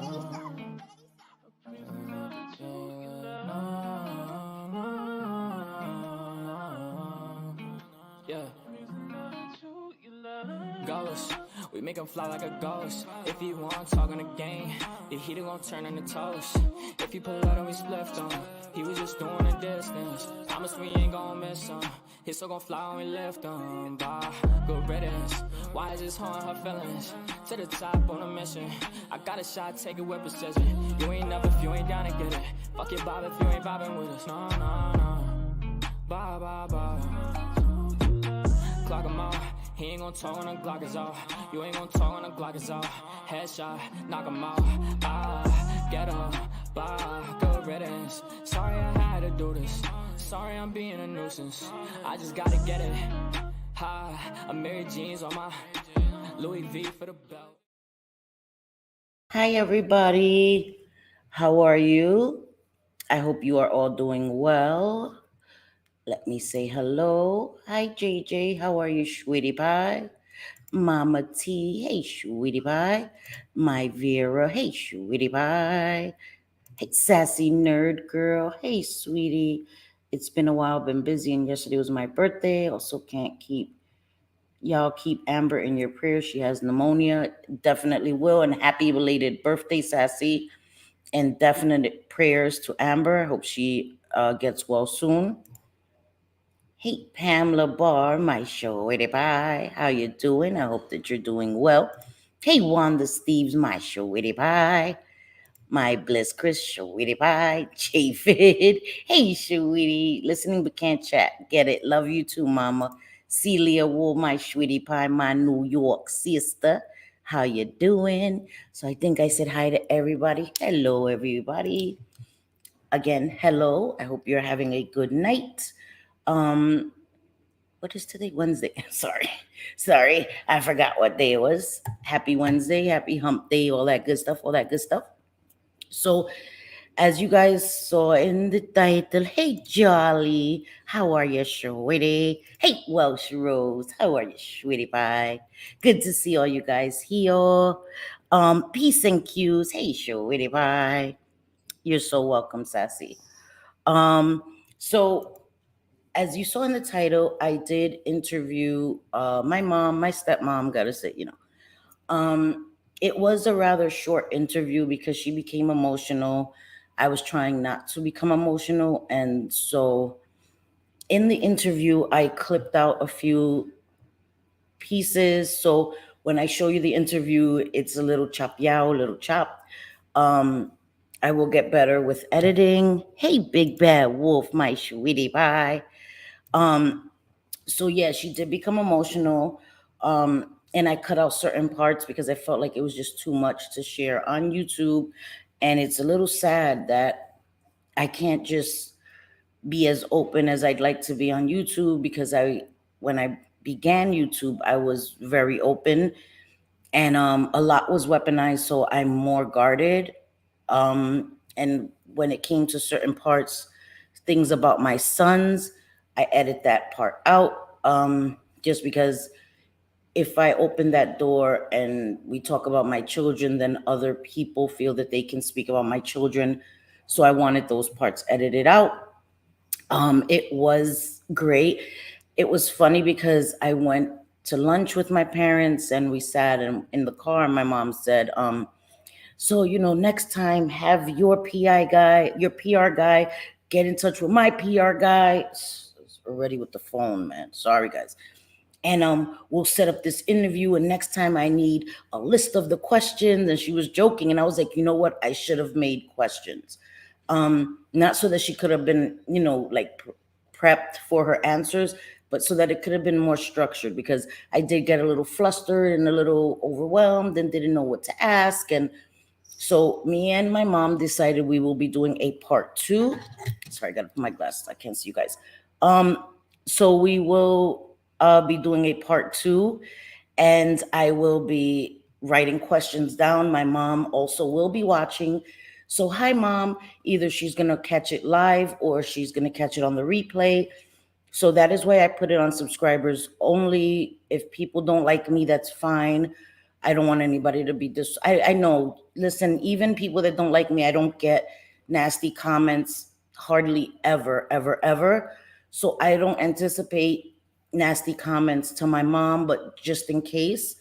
Yeah. Ghost, we make him fly like a ghost. If he want talking the game, the heater gon' turn into toast. If he pull out and we spliffed on, he was just doing a distance. Promise we ain't gon' miss him. His soul gon' fly when we lift him. Bye, good riddance. Why is this haunting her feelings? To the top on a mission. I got a shot, take it with precision. You ain't up if you ain't down to get it. Fuck your bob if you ain't vibing with us. No, no, no. Bye, bye, bye. Clock him out. He ain't gon' talk when the Glock is off. You ain't gon' talk when the Glock is off. Headshot, knock him out. Ah, get up, bye, good riddance. Sorry I had to do this. Sorry I'm being a nuisance. I just gotta get it. Ha, I'm Mary Jeans on my Louis V for the belt. Hi, everybody. How are you? I hope you are all doing well. Let me say hello. Hi, JJ. How are you, sweetie pie? Mama T. Hey, sweetie pie. My Vera. Hey, sweetie pie. Hey, sassy nerd girl. Hey, sweetie. It's been a while. Been busy, and yesterday was my birthday. Also, can't keep y'all keep Amber in your prayers. She has pneumonia. Definitely will. And happy belated birthday, sassy. And definite prayers to Amber. Hope she gets well soon. Hey, Pamela Barr, my shorty pie. How you doing? I hope that you're doing well. Hey, Wanda Steves, my shorty pie. My Bliss Chris, shorty pie. J-Fid. Hey, sweetie. Listening but can't chat. Get it. Love you too, mama. Celia Wool, my sweetie pie. My New York sister. How you doing? So I think I said hi to everybody. Hello, everybody. Again, hello. I hope you're having a good night. What is today? Wednesday. Sorry. I forgot what day it was. Happy Wednesday, happy hump day, all that good stuff. So, as you guys saw in the title, hey Jolly, how are you, sweetie? Hey Welsh Rose, how are you, sweetie pie? Good to see all you guys here. Peace and cues. Hey, sweetie pie. You're so welcome, Sassy. So as you saw in the title, I did interview my mom, my stepmom, gotta say, it was a rather short interview because she became emotional. I was trying not to become emotional. And so in the interview, I clipped out a few pieces. So when I show you the interview, it's a little chop yow, a little chop. I will get better with editing. Hey, big bad wolf, my sweetie pie. So yeah, she did become emotional. And I cut out certain parts because I felt like it was just too much to share on YouTube. And it's a little sad that I can't just be as open as I'd like to be on YouTube because when I began YouTube, I was very open and a lot was weaponized, so I'm more guarded. And when it came to certain parts, things about my sons, I edit that part out, just because if I open that door and we talk about my children, then other people feel that they can speak about my children. So I wanted those parts edited out. It was great. It was funny because I went to lunch with my parents and we sat in the car and my mom said, so, next time have your PR guy, get in touch with my PR guy. Already with the phone, man. Sorry, guys. And we'll set up this interview. And next time I need a list of the questions. And she was joking. And I was like, you know what? I should have made questions. Not so that she could have been, prepped for her answers, but so that it could have been more structured because I did get a little flustered and a little overwhelmed and didn't know what to ask. And so me and my mom decided we will be doing a part 2. Sorry, I got to put my glasses. I can't see you guys. So we will be doing a part 2, and I will be writing questions down. My mom also will be watching. So hi, Mom. Either she's going to catch it live or she's going to catch it on the replay. So that is why I put it on subscribers only. If people don't like me, that's fine. I don't want anybody to be I know, listen, even people that don't like me, I don't get nasty comments hardly ever, ever, ever. So I don't anticipate nasty comments to my mom, but just in case,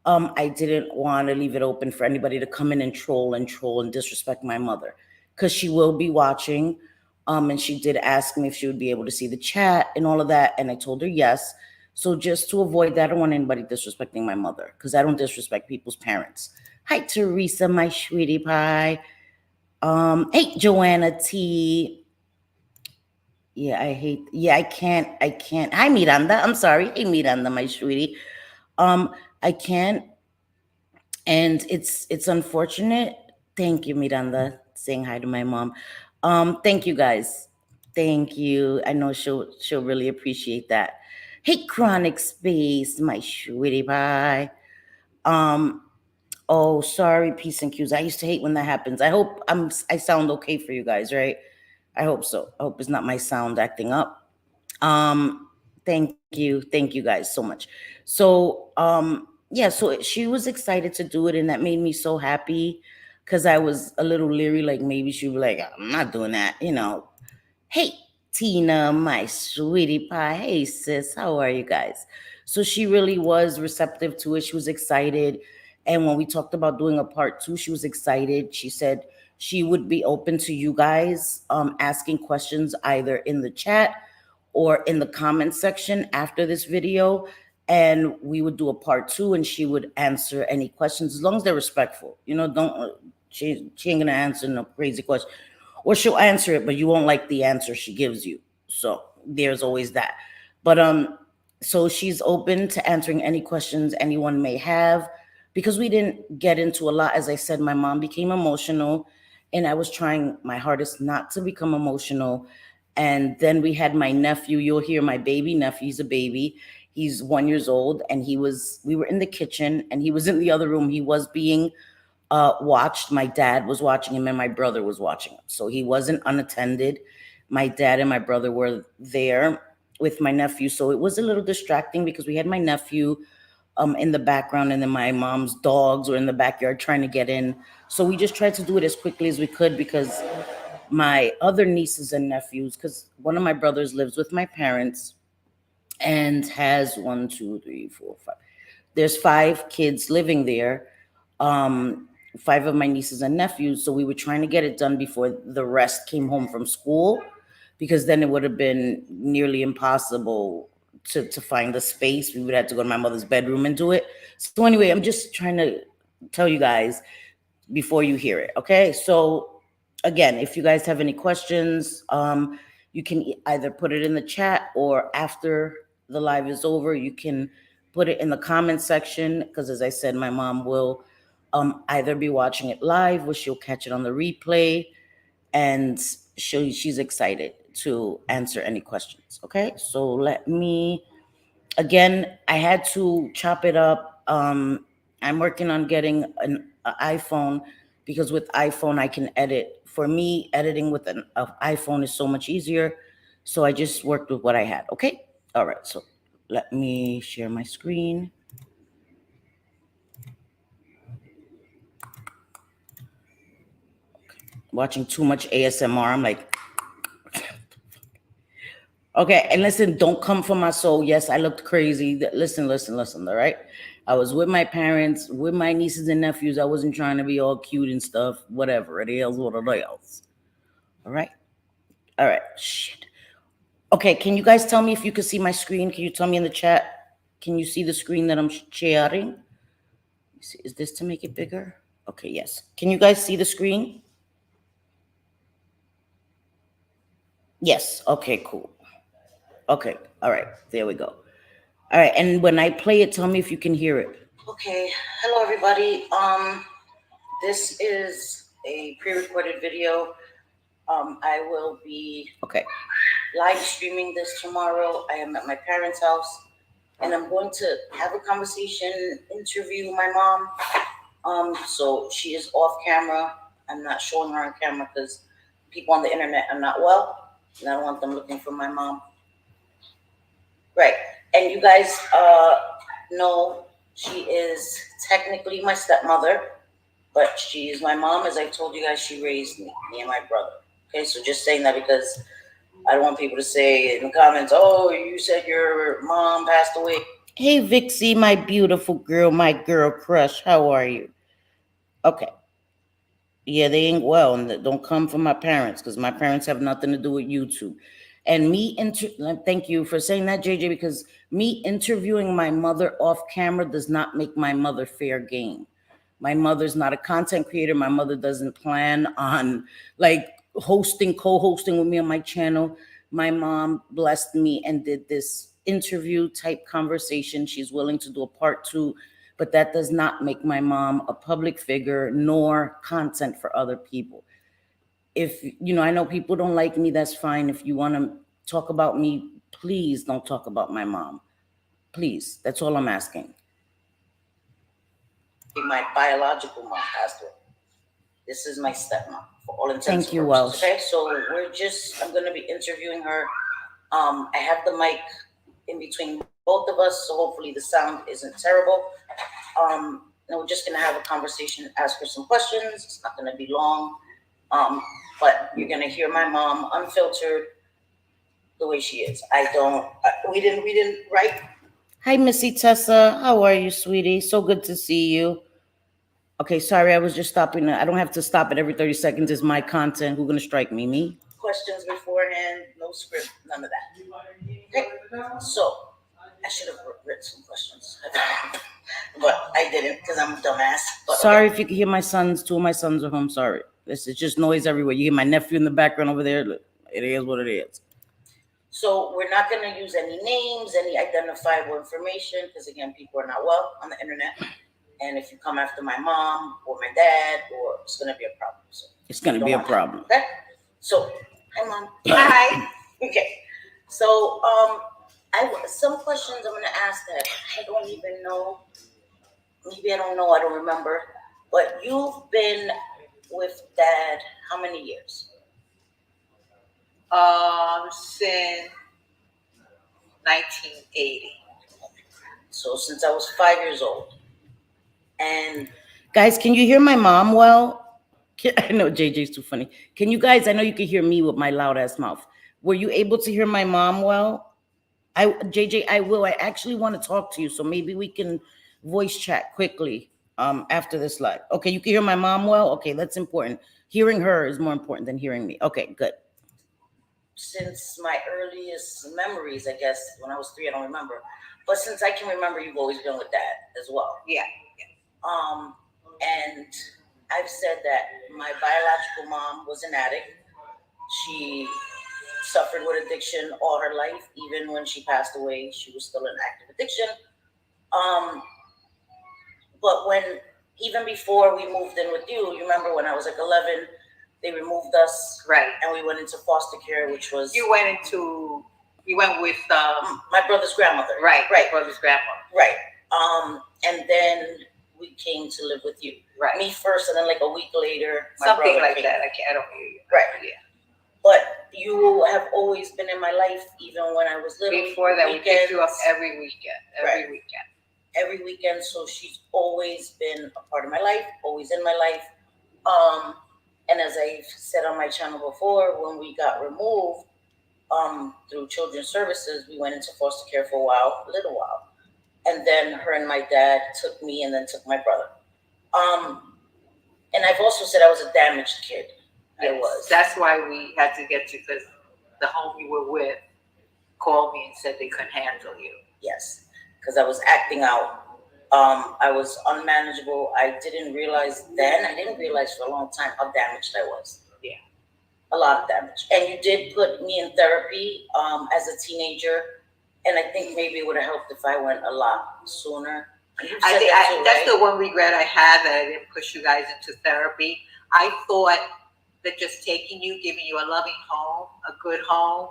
I didn't want to leave it open for anybody to come in and troll and disrespect my mother, because she will be watching. And she did ask me if she would be able to see the chat and all of that, and I told her yes. So just to avoid that, I don't want anybody disrespecting my mother, because I don't disrespect people's parents. Hi, Teresa, my sweetie pie. Hey, Joanna T. Yeah, I hate. Yeah, I can't. I can't. Hi, Miranda. I'm sorry. Hey, Miranda, my sweetie. Um, I can't, and it's unfortunate. Thank you, Miranda, saying hi to my mom. Thank you guys. Thank you. I know she'll really appreciate that. Hey, Chronic Space, my sweetie pie. Um, oh, sorry, Peace and Cues. I used to hate when that happens. I sound okay for you guys, right? I hope so. I hope it's not my sound acting up. Um, thank you guys so much. So, yeah, so she was excited to do it, and that made me so happy, because I was a little leery, like maybe she would be like, I'm not doing that, you know. Hey, Tina, my sweetie pie. Hey, sis, how are you guys? So she really was receptive to it. She was excited. And when we talked about doing a part two, she was excited. She said she would be open to you guys asking questions either in the chat or in the comment section after this video. And we would do a part two, and she would answer any questions as long as they're respectful. You know, don't, she ain't gonna answer no crazy question, or she'll answer it, but you won't like the answer she gives you. So there's always that. But so she's open to answering any questions anyone may have, because we didn't get into a lot. As I said, my mom became emotional, and I was trying my hardest not to become emotional. And then we had my nephew. You'll hear my baby nephew. He's a baby. He's 1 year old, and we were in the kitchen, and he was in the other room. He was being watched. My dad was watching him, and my brother was watching him. So he wasn't unattended. My dad and my brother were there with my nephew. So it was a little distracting, because we had my nephew in the background, and then my mom's dogs were in the backyard trying to get in. So we just tried to do it as quickly as we could, because my other nieces and nephews, because one of my brothers lives with my parents and has one, two, three, four, five. There's 5 kids living there, um, 5 of my nieces and nephews. So we were trying to get it done before the rest came home from school, because then it would have been nearly impossible to find the space. We would have to go to my mother's bedroom and do it. So anyway, I'm just trying to tell you guys before you hear it. Okay. So again, if you guys have any questions, you can either put it in the chat, or after the live is over, you can put it in the comment section, because as I said, my mom will either be watching it live, or she'll catch it on the replay, and she's excited to answer any questions. Okay, so let me, again, I had to chop it up. I'm working on getting a iPhone, because with iPhone I can edit. For me, editing with an iPhone is so much easier. So I just worked with what I had. Okay. All right. So let me share my screen. Watching too much ASMR. I'm like, okay, and listen, don't come for my soul. Yes, I looked crazy. Listen, all right? I was with my parents, with my nieces and nephews. I wasn't trying to be all cute and stuff, whatever it is, what it is. All right? All right, shit. Okay, can you guys tell me if you can see my screen? Can you tell me in the chat? Can you see the screen that I'm sharing? Is this to make it bigger? Okay, yes. Can you guys see the screen? Yes, okay, cool. Okay, all right, there we go. All right, and when I play it, tell me if you can hear it. Okay, hello everybody. This is a pre-recorded video. I will be live streaming this tomorrow. I am at my parents' house, and I'm going to have a conversation, interview my mom. So she is off camera. I'm not showing her on camera, because people on the internet are not well, and I don't want them looking for my mom. Right. And you guys know She is technically my stepmother, but she is my mom. As I told you guys, she raised me and my brother. Okay, so just saying that because I don't want people to say in the comments, "Oh, you said your mom passed away." Hey, Vixie, my beautiful girl, my girl crush. How are you? Okay. Yeah, they ain't well, and don't come from my parents because my parents have nothing to do with YouTube. And thank you for saying that, JJ, because me interviewing my mother off camera does not make my mother fair game. My mother's not a content creator. My mother doesn't plan on like co-hosting with me on my channel. My mom blessed me and did this interview type conversation. She's willing to do a part two, but that does not make my mom a public figure nor content for other people. If I know people don't like me, that's fine. If you want to talk about me, please don't talk about my mom. Please, that's all I'm asking. My biological mom passed away. This is my stepmom for all intents and purposes. Thank you, Welsh. Okay, so I'm going to be interviewing her. I have the mic in between both of us, so hopefully the sound isn't terrible. And we're just going to have a conversation, ask her some questions. It's not going to be long, but you're going to hear my mom unfiltered the way she is. We didn't, right? Hi, Missy Tessa. How are you, sweetie? So good to see you. Okay, sorry, I was just stopping. I don't have to stop it every 30 seconds. It's my content. Who's going to strike me? Me? Questions beforehand, no script, none of that. Okay, so I should have written some questions, but I didn't because I'm a dumbass. Sorry if you can hear my sons. Two of my sons are home. Sorry. It's just noise everywhere. You hear my nephew in the background over there. It is what it is. So we're not going to use any names, any identifiable information, because again, people are not well on the internet. And if you come after my mom or my dad, it's going to be a problem. So it's going to be a problem. Okay. So, hi, Mom. Hi. Okay. So, some questions I'm going to ask that I don't even know. Maybe I don't know. I don't remember. But you've been with Dad how many years? Since 1980. So since I was 5 years old. And guys, can you hear my mom well? I know JJ's too funny. Can you guys, I know you can hear me with my loud ass mouth. Were you able to hear my mom well? JJ, I will. I actually want to talk to you, so maybe we can voice chat quickly after this live. Okay, you can hear my mom well? Okay, that's important. Hearing her is more important than hearing me. Okay, good. Since my earliest memories, I guess, when I was 3, I don't remember. But since I can remember, you've always been with Dad as well. Yeah. And I've said that my biological mom was an addict. She suffered with addiction all her life. Even when she passed away, she was still in active addiction. But even before we moved in with you remember when I was like 11, they removed us. Right. And we went into foster care, which was... You went with my brother's grandmother. Right. Right. Brother's grandmother. Right. And then we came to live with you. Right. Me first, and then like a week later, something like came. That. I don't hear you. Right. Yeah. But you have always been in my life, even when I was little. Before that, we picked you up every weekend. Every weekend. So she's always been a part of my life, always in my life. And as I've said on my channel before, when we got removed through Children's Services, we went into foster care for a little while. And then her and my dad took me and then took my brother. And I've also said I was a damaged kid. Yes. I was. That's why we had to get you, because the home you were with called me and said they couldn't handle you. Yes, because I was acting out. I was unmanageable. I didn't realize for a long time how damaged I was. Yeah. A lot of damage. And you did put me in therapy as a teenager. And I think maybe it would have helped if I went a lot sooner. That's the one regret I had, that I didn't push you guys into therapy. I thought that just taking you, giving you a loving home, a good home,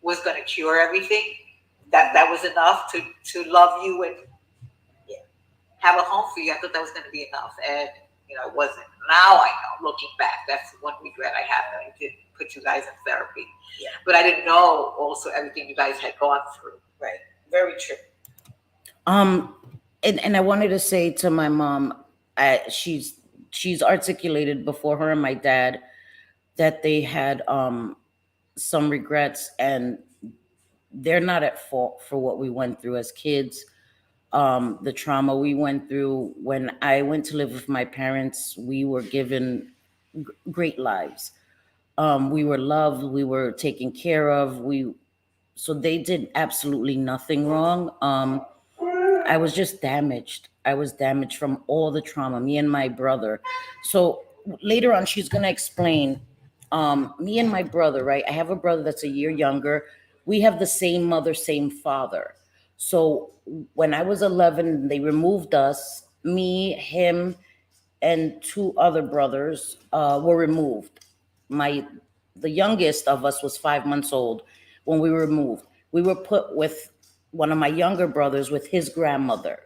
was going to cure everything. That was enough to love you and have a home for you. I thought that was going to be enough, and it wasn't. Now I know, looking back, that's one regret I have, that I didn't put you guys in therapy. Yeah. But I didn't know also everything you guys had gone through. Right. Very true. And I wanted to say to my mom, she's articulated before her and my dad that they had some regrets, and they're not at fault for what we went through as kids. The trauma we went through. When I went to live with my parents, we were given great lives. We were loved, we were taken care of. We So they did absolutely nothing wrong. I was just damaged. I was damaged from all the trauma, me and my brother. So later on, she's going to explain me and my brother, right? I have a brother that's a year younger. We have the same mother, same father. So when I was 11, they removed us, me, him, and two other brothers were removed. My The youngest of us was 5 months old when we were removed. We were put with one of my younger brothers with his grandmother,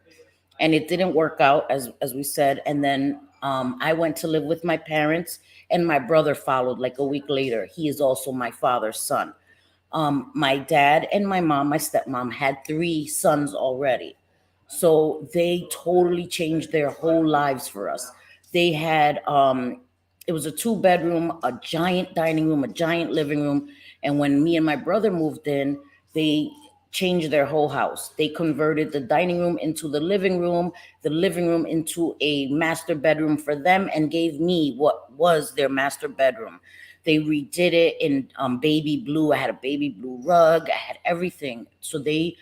and it didn't work out as we said. And then I went to live with my parents, and my brother followed like a week later. He is also my father's son. My dad and my mom, my stepmom, had three sons already. So they totally changed their whole lives for us. They had it was a two-bedroom, a giant dining room, a giant living room. And when me and my brother moved in, they changed their whole house. They converted the dining room into the living room into a master bedroom for them, and gave me what was their master bedroom. They redid it in baby blue. I had a baby blue rug. I had everything. So they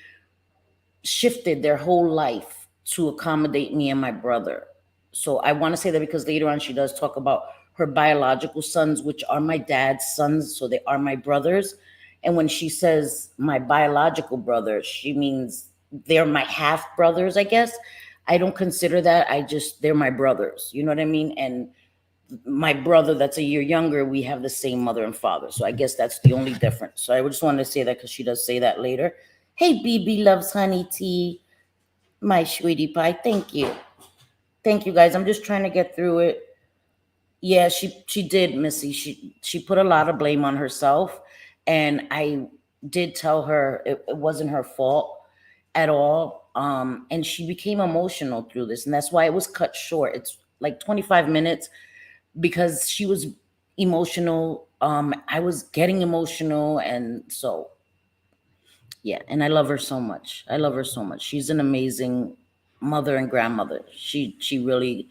shifted their whole life to accommodate me and my brother. So I want to say that because later on she does talk about her biological sons, which are my dad's sons. So they are my brothers. And when she says my biological brother, she means they're my half brothers, I guess. I don't consider that. They're my brothers. You know what I mean? And my brother that's a year younger, we have the same mother and father. So I guess that's the only difference. So I just wanted to say that because she does say that later. Hey, BB loves honey tea, my sweetie pie. Thank you. Thank you, guys. I'm just trying to get through it. Yeah, she did, Missy. She put a lot of blame on herself, and I did tell her it wasn't her fault at all. And she became emotional through this, and that's why it was cut short. It's like 25 minutes because she was emotional. I was getting emotional, and so yeah. And I love her so much. I love her so much. She's an amazing mother and grandmother. She really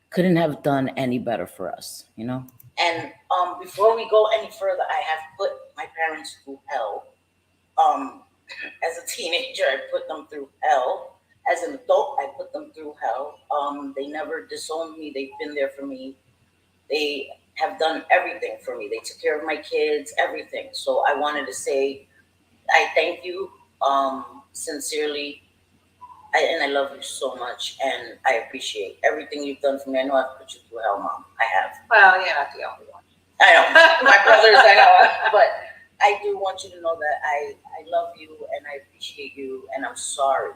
couldn't have done any better for us, you know. And before we go any further, I have put my parents through hell. Um, as a teenager, I put them through hell. As an adult, I put them through hell. They never disowned me. They've been there for me. They have done everything for me. They took care of my kids, everything. So I wanted to say I thank you sincerely. And I love you so much, and I appreciate everything you've done for me. I know I've put you through hell, Mom. I have. Well, you're not the only one. I know. My brothers, I know. But I do want you to know that I love you and I appreciate you, and I'm sorry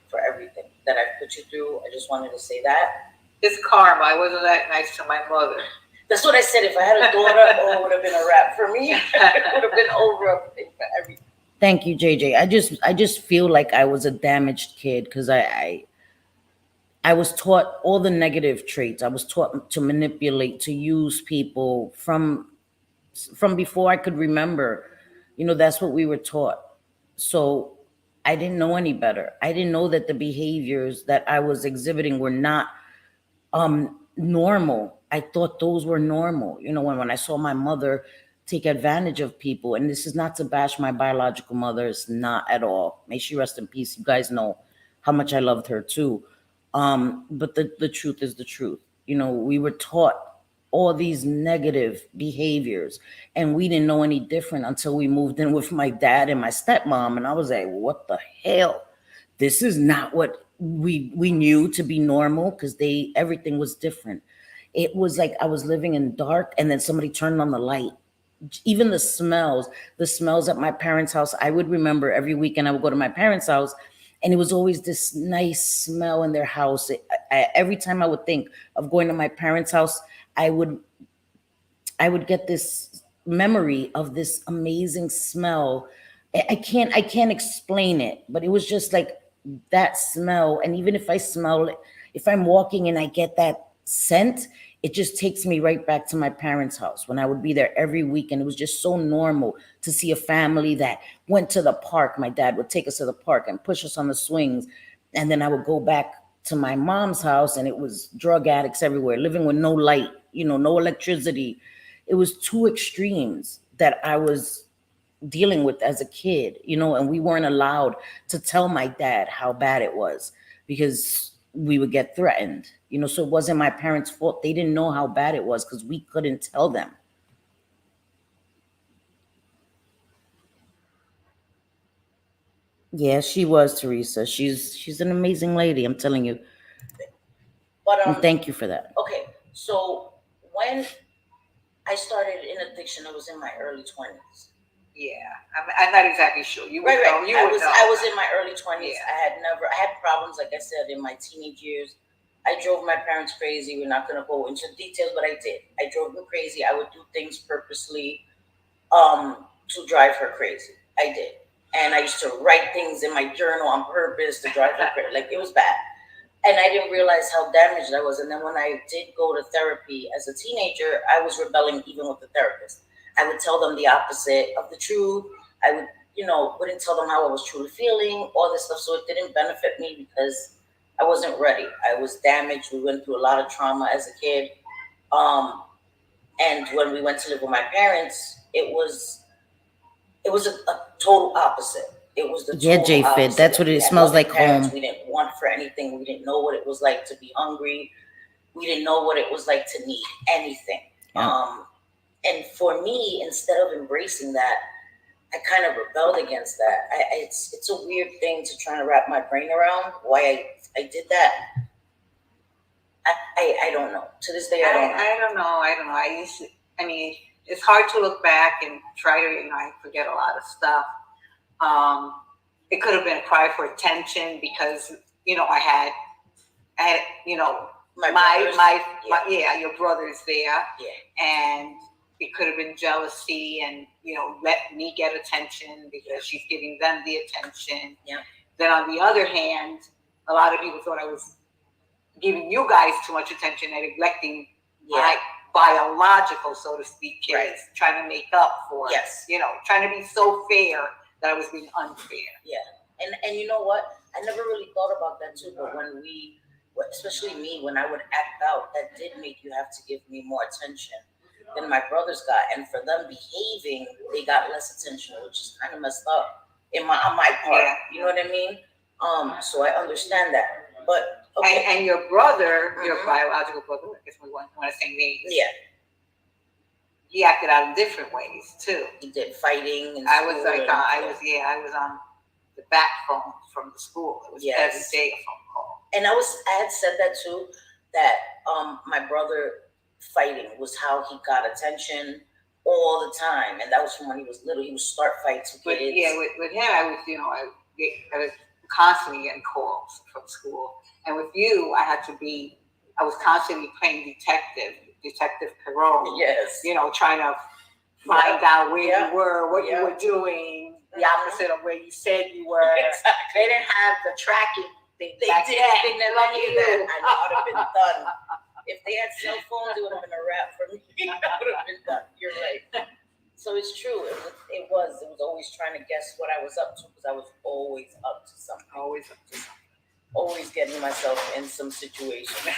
for everything that I've put you through. I just wanted to say that. It's karma. I wasn't that nice to my mother. That's what I said. If I had a daughter, it would have been a wrap for me. It would have been over for everything. Thank you, JJ. I just feel like I was a damaged kid because I was taught all the negative traits. I was taught to manipulate, to use people from before I could remember. You know, that's what we were taught. So I didn't know any better. I didn't know that the behaviors that I was exhibiting were not normal. I thought those were normal. You know, when I saw my mother take advantage of people, and this is not to bash my biological mother, it's not at all. May she rest in peace. You guys know how much I loved her too. But the truth is the truth. You know, we were taught all these negative behaviors, and we didn't know any different until we moved in with my dad and my stepmom. And I was like, what the hell? This is not what we knew to be normal, because everything was different. It was like I was living in dark, and then somebody turned on the light. Even the smells at my parents' house, I would remember every weekend I would go to my parents' house, and it was always this nice smell in their house. Every time I would think of going to my parents' house, I would get this memory of this amazing smell. I can't explain it, but it was just like that smell, and even if I smell it, if I'm walking and I get that scent, it just takes me right back to my parents' house when I would be there every week. And it was just so normal to see a family that went to the park. My dad would take us to the park and push us on the swings. And then I would go back to my mom's house, and it was drug addicts everywhere, living with no light, no electricity. It was two extremes that I was dealing with as a kid, and we weren't allowed to tell my dad how bad it was because we would get threatened, so it wasn't my parents' fault. They didn't know how bad it was because we couldn't tell them. Yeah, she was, Teresa. She's an amazing lady, I'm telling you. But and thank you for that. Okay, so when I started in addiction, it was in my early 20s. Yeah, I'm not exactly sure. You would Right. know. You I would was know. I was in my early 20s. Yeah. I had problems, like I said, in my teenage years. I drove my parents crazy. We're not gonna go into details, but I did. I drove them crazy. I would do things purposely to drive her crazy. I did. And I used to write things in my journal on purpose to drive her crazy. Like, it was bad. And I didn't realize how damaged I was. And then when I did go to therapy as a teenager, I was rebelling even with the therapist. I would tell them the opposite of the truth. I would, wouldn't tell them how I was truly feeling, all this stuff. So it didn't benefit me because I wasn't ready. I was damaged. We went through a lot of trauma as a kid. And when we went to live with my parents, it was a total opposite. It was the total J-Fit, opposite. that's what it smells like, Parents, home. we didn't want for anything. We didn't know what it was like to be hungry. We didn't know what it was like to need anything. Yeah. And for me, instead of embracing that, I kind of rebelled against that. It's a weird thing to try to wrap my brain around why I did that. I don't know. To this day, I don't know. I don't know. I mean, it's hard to look back and try to, I forget a lot of stuff. It could have been a cry for attention because, I had, your brother's there. Yeah. And it could have been jealousy and, let me get attention because she's giving them the attention. Yeah. Then on the other hand, a lot of people thought I was giving you guys too much attention and neglecting my biological, so to speak, kids, right, trying to make up for, yes, trying to be so fair that I was being unfair. Yeah. And you know what? I never really thought about that too, but especially me, when I would act out, that did make you have to give me more attention than my brothers got. And for them behaving, they got less attention, which is kind of messed up on my part. Yeah. You know what I mean? So I understand that. But okay. And your brother, your biological brother, I guess we want to say names. Yeah. He acted out in different ways too. He did fighting. And I was on the back phone from the school. It was every day a phone call. And I had said that too, that my brother fighting was how he got attention all the time, and that was from when he was little. He would start fights with kids. Yeah, with him, I was constantly getting calls from school, and with you, I was constantly playing Detective Perot. Yes. Trying to find out where you were, what you were doing, the opposite of where you said you were. Exactly. They didn't have the tracking thing. They back did. then. They never knew that. I know it would have been done. If they had cell phones, it would have been a wrap for me. It would have been done. You're right. So it's true. It was always trying to guess what I was up to because I was always up to something. Always getting myself in some situation.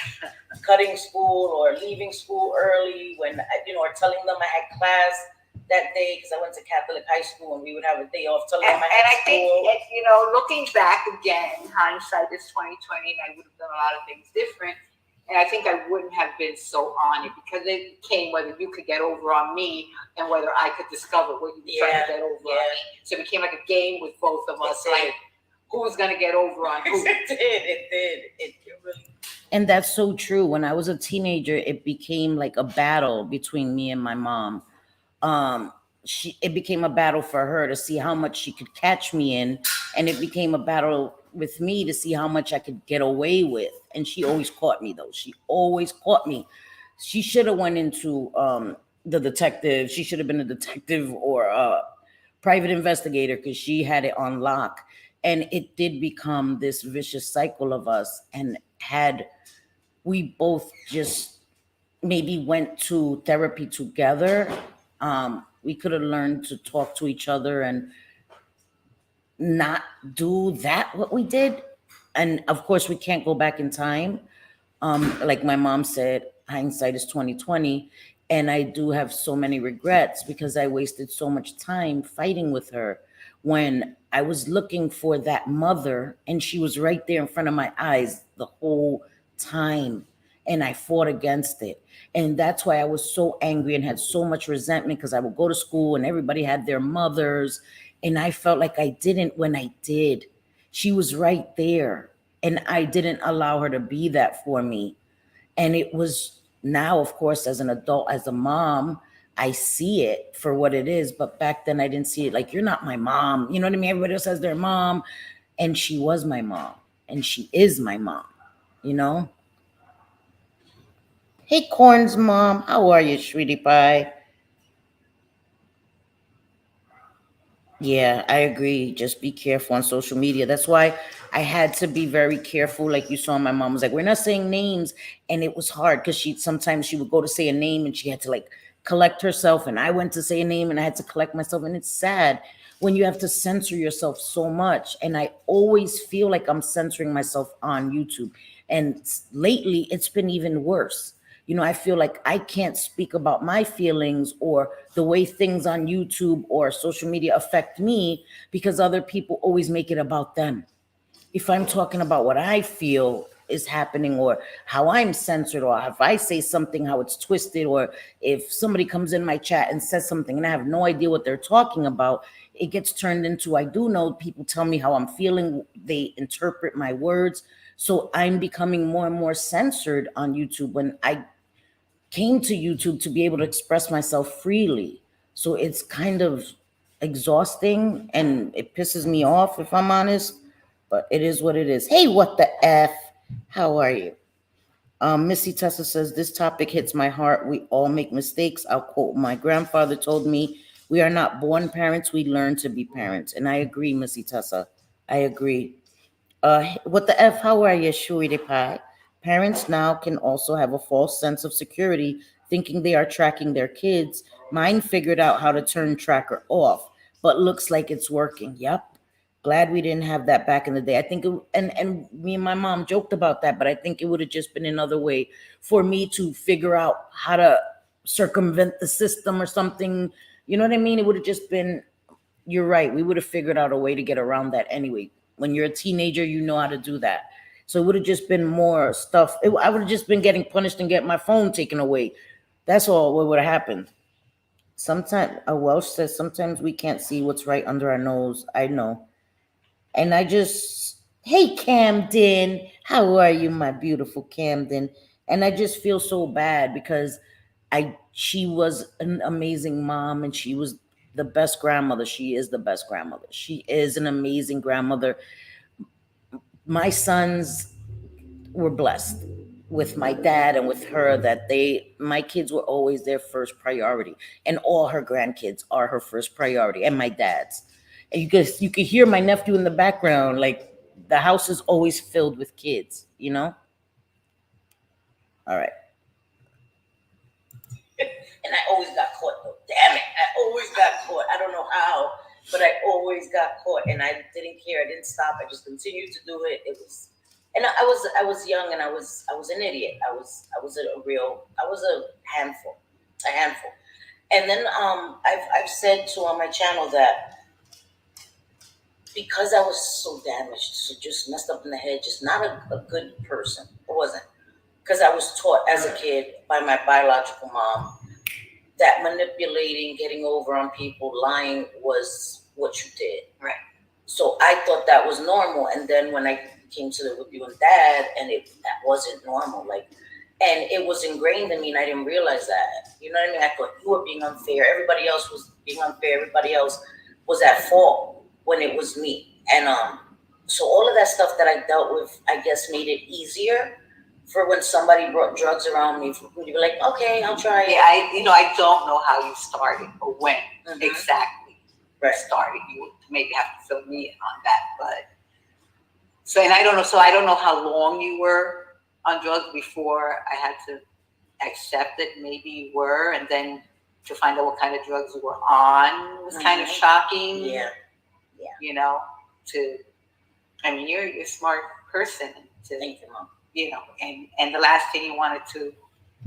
Cutting school or leaving school early when, or telling them I had class that day because I went to Catholic high school and we would have a day off. Telling them I had school. And I think, looking back again, hindsight is 2020, and I would have done a lot of things different. And I think I wouldn't have been so on it because it came whether you could get over on me and whether I could discover what you were trying to get over on me. So it became like a game with both of us, like who's going to get over on who. It did. It really. And that's so true. When I was a teenager, it became like a battle between me and my mom. It became a battle for her to see how much she could catch me in, and it became a battle with me to see how much I could get away with. And she always caught me, though. She always caught me. She should have went into the detective. She should have been a detective or a private investigator because she had it on lock. And it did become this vicious cycle of us. And had we both just maybe went to therapy together, we could have learned to talk to each other and not do that what we did. And of course, we can't go back in time. Like my mom said, hindsight is 2020. And I do have so many regrets because I wasted so much time fighting with her when I was looking for that mother, and she was right there in front of my eyes the whole time. And I fought against it. And that's why I was so angry and had so much resentment, because I would go to school and everybody had their mothers. And I felt like I didn't when I did. She was right there. And I didn't allow her to be that for me. And it was now, of course, as an adult, as a mom, I see it for what it is. But back then I didn't see it like, you're not my mom. You know what I mean? Everybody else has their mom. And she was my mom. And she is my mom, you know? Hey, Corn's mom. How are you, sweetie pie? Yeah, I agree. Just be careful on social media. That's why I had to be very careful. Like you saw, my mom was like, "We're not saying names," and it was hard because she would go to say a name and she had to like collect herself, and I went to say a name and I had to collect myself, and it's sad when you have to censor yourself so much. And I always feel like I'm censoring myself on YouTube, and lately it's been even worse. I feel like I can't speak about my feelings or the way things on YouTube or social media affect me because other people always make it about them. If I'm talking about what I feel is happening, or how I'm censored, or if I say something, how it's twisted, or if somebody comes in my chat and says something and I have no idea what they're talking about, it gets turned into, I do know people tell me how I'm feeling, they interpret my words. So I'm becoming more and more censored on YouTube when I came to YouTube to be able to express myself freely. So it's kind of exhausting and it pisses me off, if I'm honest, but it is what it is. Hey, what the F? How are you? Missy Tessa says, this topic hits my heart. We all make mistakes. I'll quote, my grandfather told me, we are not born parents, we learn to be parents. And I agree, Missy Tessa. I agree. What the F? How are you, Shuide Pie? Parents now can also have a false sense of security, thinking they are tracking their kids. Mine figured out how to turn tracker off, but looks like it's working. Yep. Glad we didn't have that back in the day. I think, and me and my mom joked about that, but I think it would have just been another way for me to figure out how to circumvent the system or something. You know what I mean? It would have just been, you're right. We would have figured out a way to get around that anyway. When you're a teenager, you know how to do that. So it would have just been more stuff. I would have just been getting punished and get my phone taken away. That's all what would have happened. Sometimes, a Welsh says, sometimes we can't see what's right under our nose. I know. And I just, hey, Camden, how are you, my beautiful Camden? And I just feel so bad because she was an amazing mom, and she was the best grandmother. She is the best grandmother. She is an amazing grandmother. My sons were blessed with my dad and with her, that my kids were always their first priority, and all her grandkids are her first priority, and my dad's. And you could hear my nephew in the background, like the house is always filled with kids, you know? All right. And I always got caught though. Damn it. I always got caught. I don't know how, but I always got caught, and I didn't care. I didn't stop. I just continued to do it. It was, and I was young, and I was an idiot. I was a handful. A handful. And then I've said to on my channel that because I was so damaged, so just messed up in the head, just not a good person. I wasn't. Because I was taught as a kid by my biological mom that manipulating, getting over on people, lying was what you did. Right. So I thought that was normal. And then when I came to live with you and dad, and that wasn't normal. Like, and it was ingrained in me, and I didn't realize that. You know what I mean? I thought you were being unfair. Everybody else was being unfair. Everybody else was at fault when it was me. And so all of that stuff that I dealt with, I guess, made it easier for when somebody brought drugs around me, for me to be like, okay, I'll try it. Yeah, I don't know how you started or when exactly you started. You maybe have to fill me in on that, but So, and I don't know. So I don't know how long you were on drugs before I had to accept that maybe you were, and then to find out what kind of drugs you were on was kind of shocking. Yeah, yeah. You know, to I mean, you're a smart person. To, thank you, Mom. You know, and the last thing you wanted to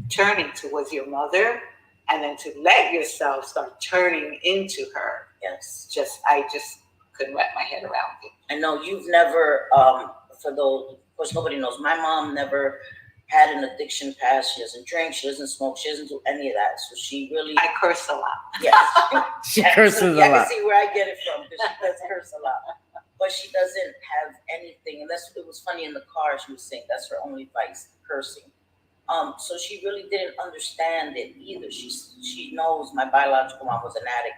turn into was your mother, and then to let yourself start turning into her. Yes. I just couldn't wrap my head around it. I know you've never, for those, of course, nobody knows. My mom never had an addiction past. She doesn't drink. She doesn't smoke. She doesn't do any of that. So she really. I curse a lot. Yes. She curses a lot. I can see where I get it from because she does curse a lot. But she doesn't have anything. And it was funny in the car, she was saying that's her only vice, cursing. So she really didn't understand it either. She knows my biological mom was an addict,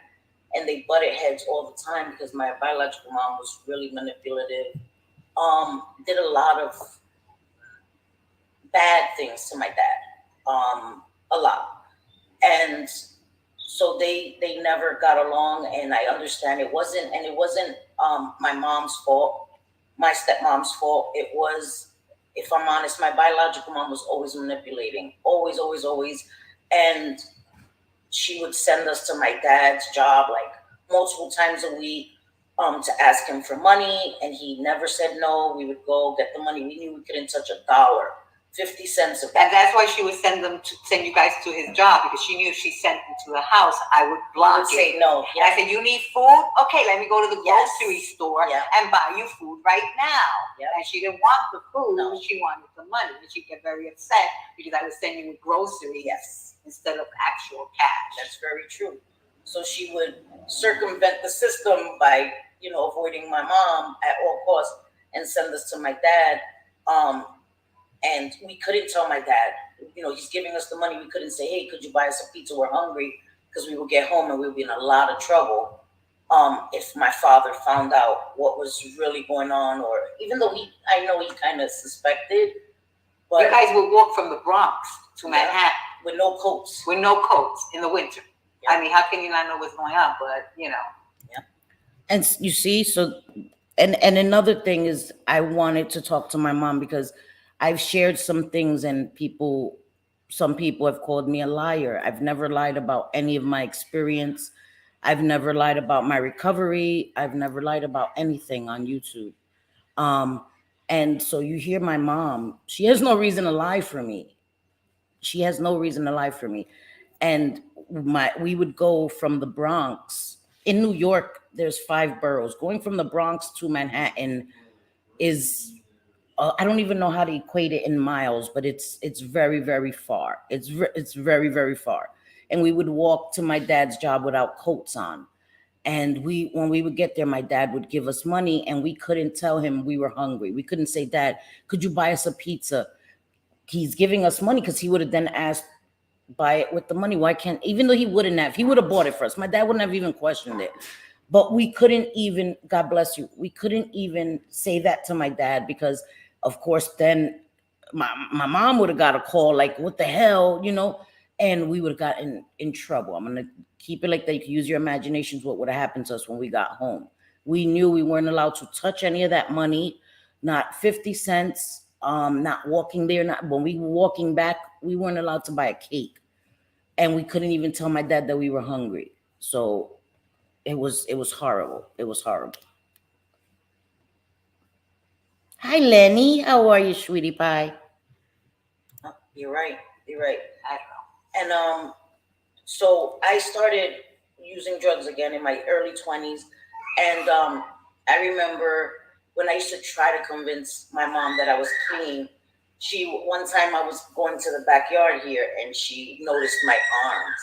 and they butted heads all the time because my biological mom was really manipulative. Did a lot of bad things to my dad, a lot, and so they never got along. And I understand it wasn't my mom's fault, my stepmom's fault. It was, if I'm honest, my biological mom was always manipulating, always, always, always. And she would send us to my dad's job like multiple times a week to ask him for money, and he never said no. We would go get the money. We knew we couldn't touch $1, 50 cents of that. And that's why she would send you guys to his job, because she knew if she sent them to the house, I would block it. Say no. Yeah. I said, you need food? Okay, let me go to the grocery store Yeah. and buy you food right now. Yeah. And she didn't want the food, No. she wanted the money. And she'd get very upset because I was sending you groceries instead of actual cash. That's very true. So she would circumvent the system by, avoiding my mom at all costs and send us to my dad. And we couldn't tell my dad, he's giving us the money. We couldn't say, hey, could you buy us a pizza? We're hungry, because we would get home and we would be in a lot of trouble if my father found out what was really going on, or even though I know he kind of suspected. But you guys would walk from the Bronx to Manhattan with no coats. With no coats in the winter. Yeah. I mean, how can you not know what's going on? But, Yeah. And you see, so, and another thing is, I wanted to talk to my mom because I've shared some things, and some people have called me a liar. I've never lied about any of my experience. I've never lied about my recovery. I've never lied about anything on YouTube. And so you hear my mom, she has no reason to lie for me. She has no reason to lie for me. And we would go from the Bronx. In New York, there's 5 boroughs. Going from the Bronx to Manhattan is, I don't even know how to equate it in miles, but it's very, very far. It's very, very far. And we would walk to my dad's job without coats on. And when we would get there, my dad would give us money, and we couldn't tell him we were hungry. We couldn't say, Dad, could you buy us a pizza? He's giving us money, because he would have then asked, buy it with the money. Why can't, even though he would have bought it for us, my dad wouldn't have even questioned it. But we couldn't even, God bless you, we couldn't even say that to my dad, because of course then my mom would have got a call like, what the hell, and we would have gotten in trouble. I'm going to keep it like that. You can use your imaginations what would have happened to us when we got home. We knew we weren't allowed to touch any of that money, not 50 cents, not walking there. Not when we were walking back, we weren't allowed to buy a cake. And we couldn't even tell my dad that we were hungry. So it was horrible. It was horrible. Hi, Lenny. How are you, sweetie pie? You're right. I don't know. And so I started using drugs again in my early 20s. And I remember when I used to try to convince my mom that I was clean. One time I was going to the backyard here, and she noticed my arms.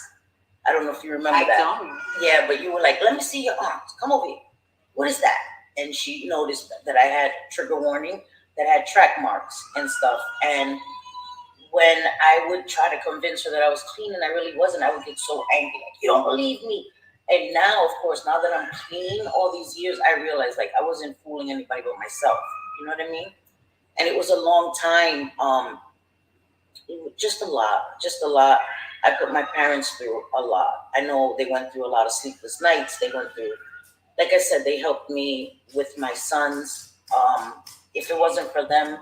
I don't know if you remember that. I don't. Yeah, but you were like, let me see your arms. Come over here. What is that? And she noticed that I had trigger warning, that had track marks and stuff. And when I would try to convince her that I was clean and I really wasn't, I would get so angry. Like, you don't believe me. And now, of course, now that I'm clean all these years, I realize like I wasn't fooling anybody but myself. You know what I mean? And it was a long time, just a lot. I put my parents through a lot. I know they went through a lot of sleepless nights. They went through, like I said, they helped me with my sons. If it wasn't for them,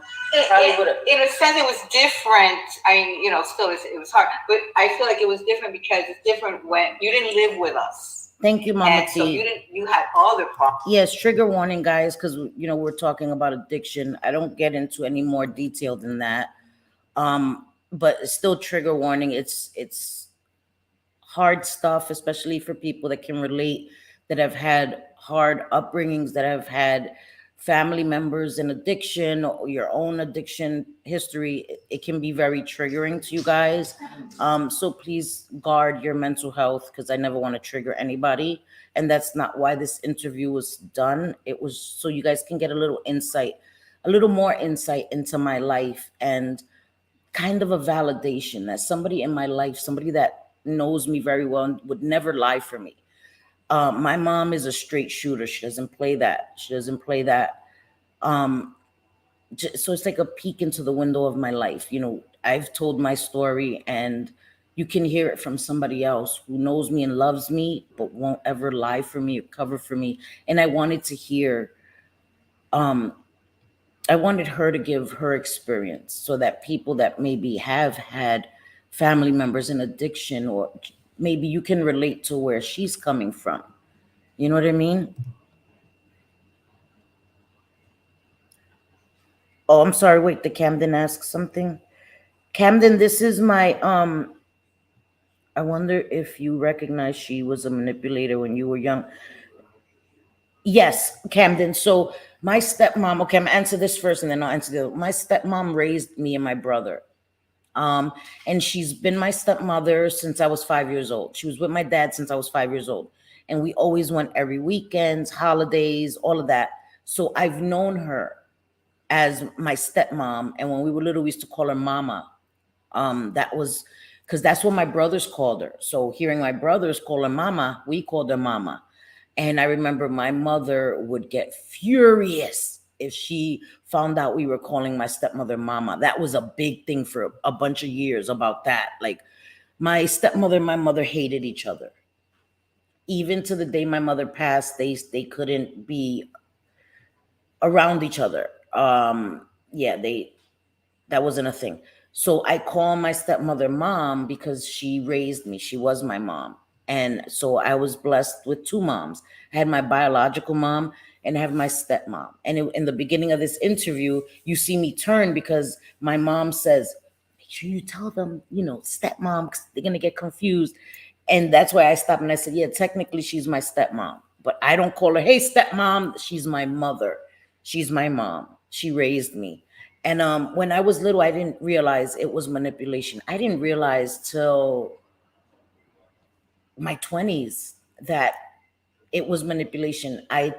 probably in, would have. in a sense, it was different. I mean, still it was hard, but I feel like it was different because it's different when you didn't live with us, Thank you, Mama and so T. you had other problems. Yes, trigger warning, guys, because we're talking about addiction. I don't get into any more detail than that. But it's still trigger warning. It's hard stuff, especially for people that can relate, that have had hard upbringings, that have had family members in addiction or your own addiction history. It can be very triggering to you guys. So please guard your mental health, because I never want to trigger anybody. And that's not why this interview was done. It was so you guys can get a little insight, a little more insight into my life, and kind of a validation that somebody in my life, somebody that knows me very well and would never lie for me. My mom is a straight shooter. She doesn't play that. She doesn't play that. Um, so it's like a peek into the window of my life. I've told my story, and you can hear it from somebody else who knows me and loves me, but won't ever lie for me or cover for me. And I wanted to hear, um, I wanted her to give her experience so that people that maybe have had family members in addiction, or maybe you can relate to where she's coming from. You know what I mean? Oh, I'm sorry. Wait, did Camden ask something? Camden, this is my I wonder if you recognize she was a manipulator when you were young. Yes, Camden. So my stepmom, okay, I'm gonna answer this first and then I'll answer the other. My stepmom raised me and my brother. Um, and she's been my stepmother since I was 5 years old. She was with my dad since I was 5 years old. And we always went every weekends, holidays, all of that. So I've known her as my stepmom. And when we were little, we used to call her mama. That was because that's what my brothers called her. So hearing my brothers call her mama, we called her mama. And I remember my mother would get furious if she found out we were calling my stepmother mama. That was a big thing for a bunch of years about that. Like my stepmother and my mother hated each other. Even to the day my mother passed, they couldn't be around each other. Yeah, that wasn't a thing. So I call my stepmother mom because she raised me. She was my mom. And so I was blessed with two moms. I had my biological mom and I have my stepmom. And in the beginning of this interview, you see me turn because my mom says, make sure you tell them, stepmom, 'cause they're going to get confused. And that's why I stopped and I said, yeah, technically she's my stepmom, but I don't call her, hey, stepmom. She's my mother. She's my mom. She raised me. And when I was little, I didn't realize it was manipulation. I didn't realize till my 20s that it was manipulation. I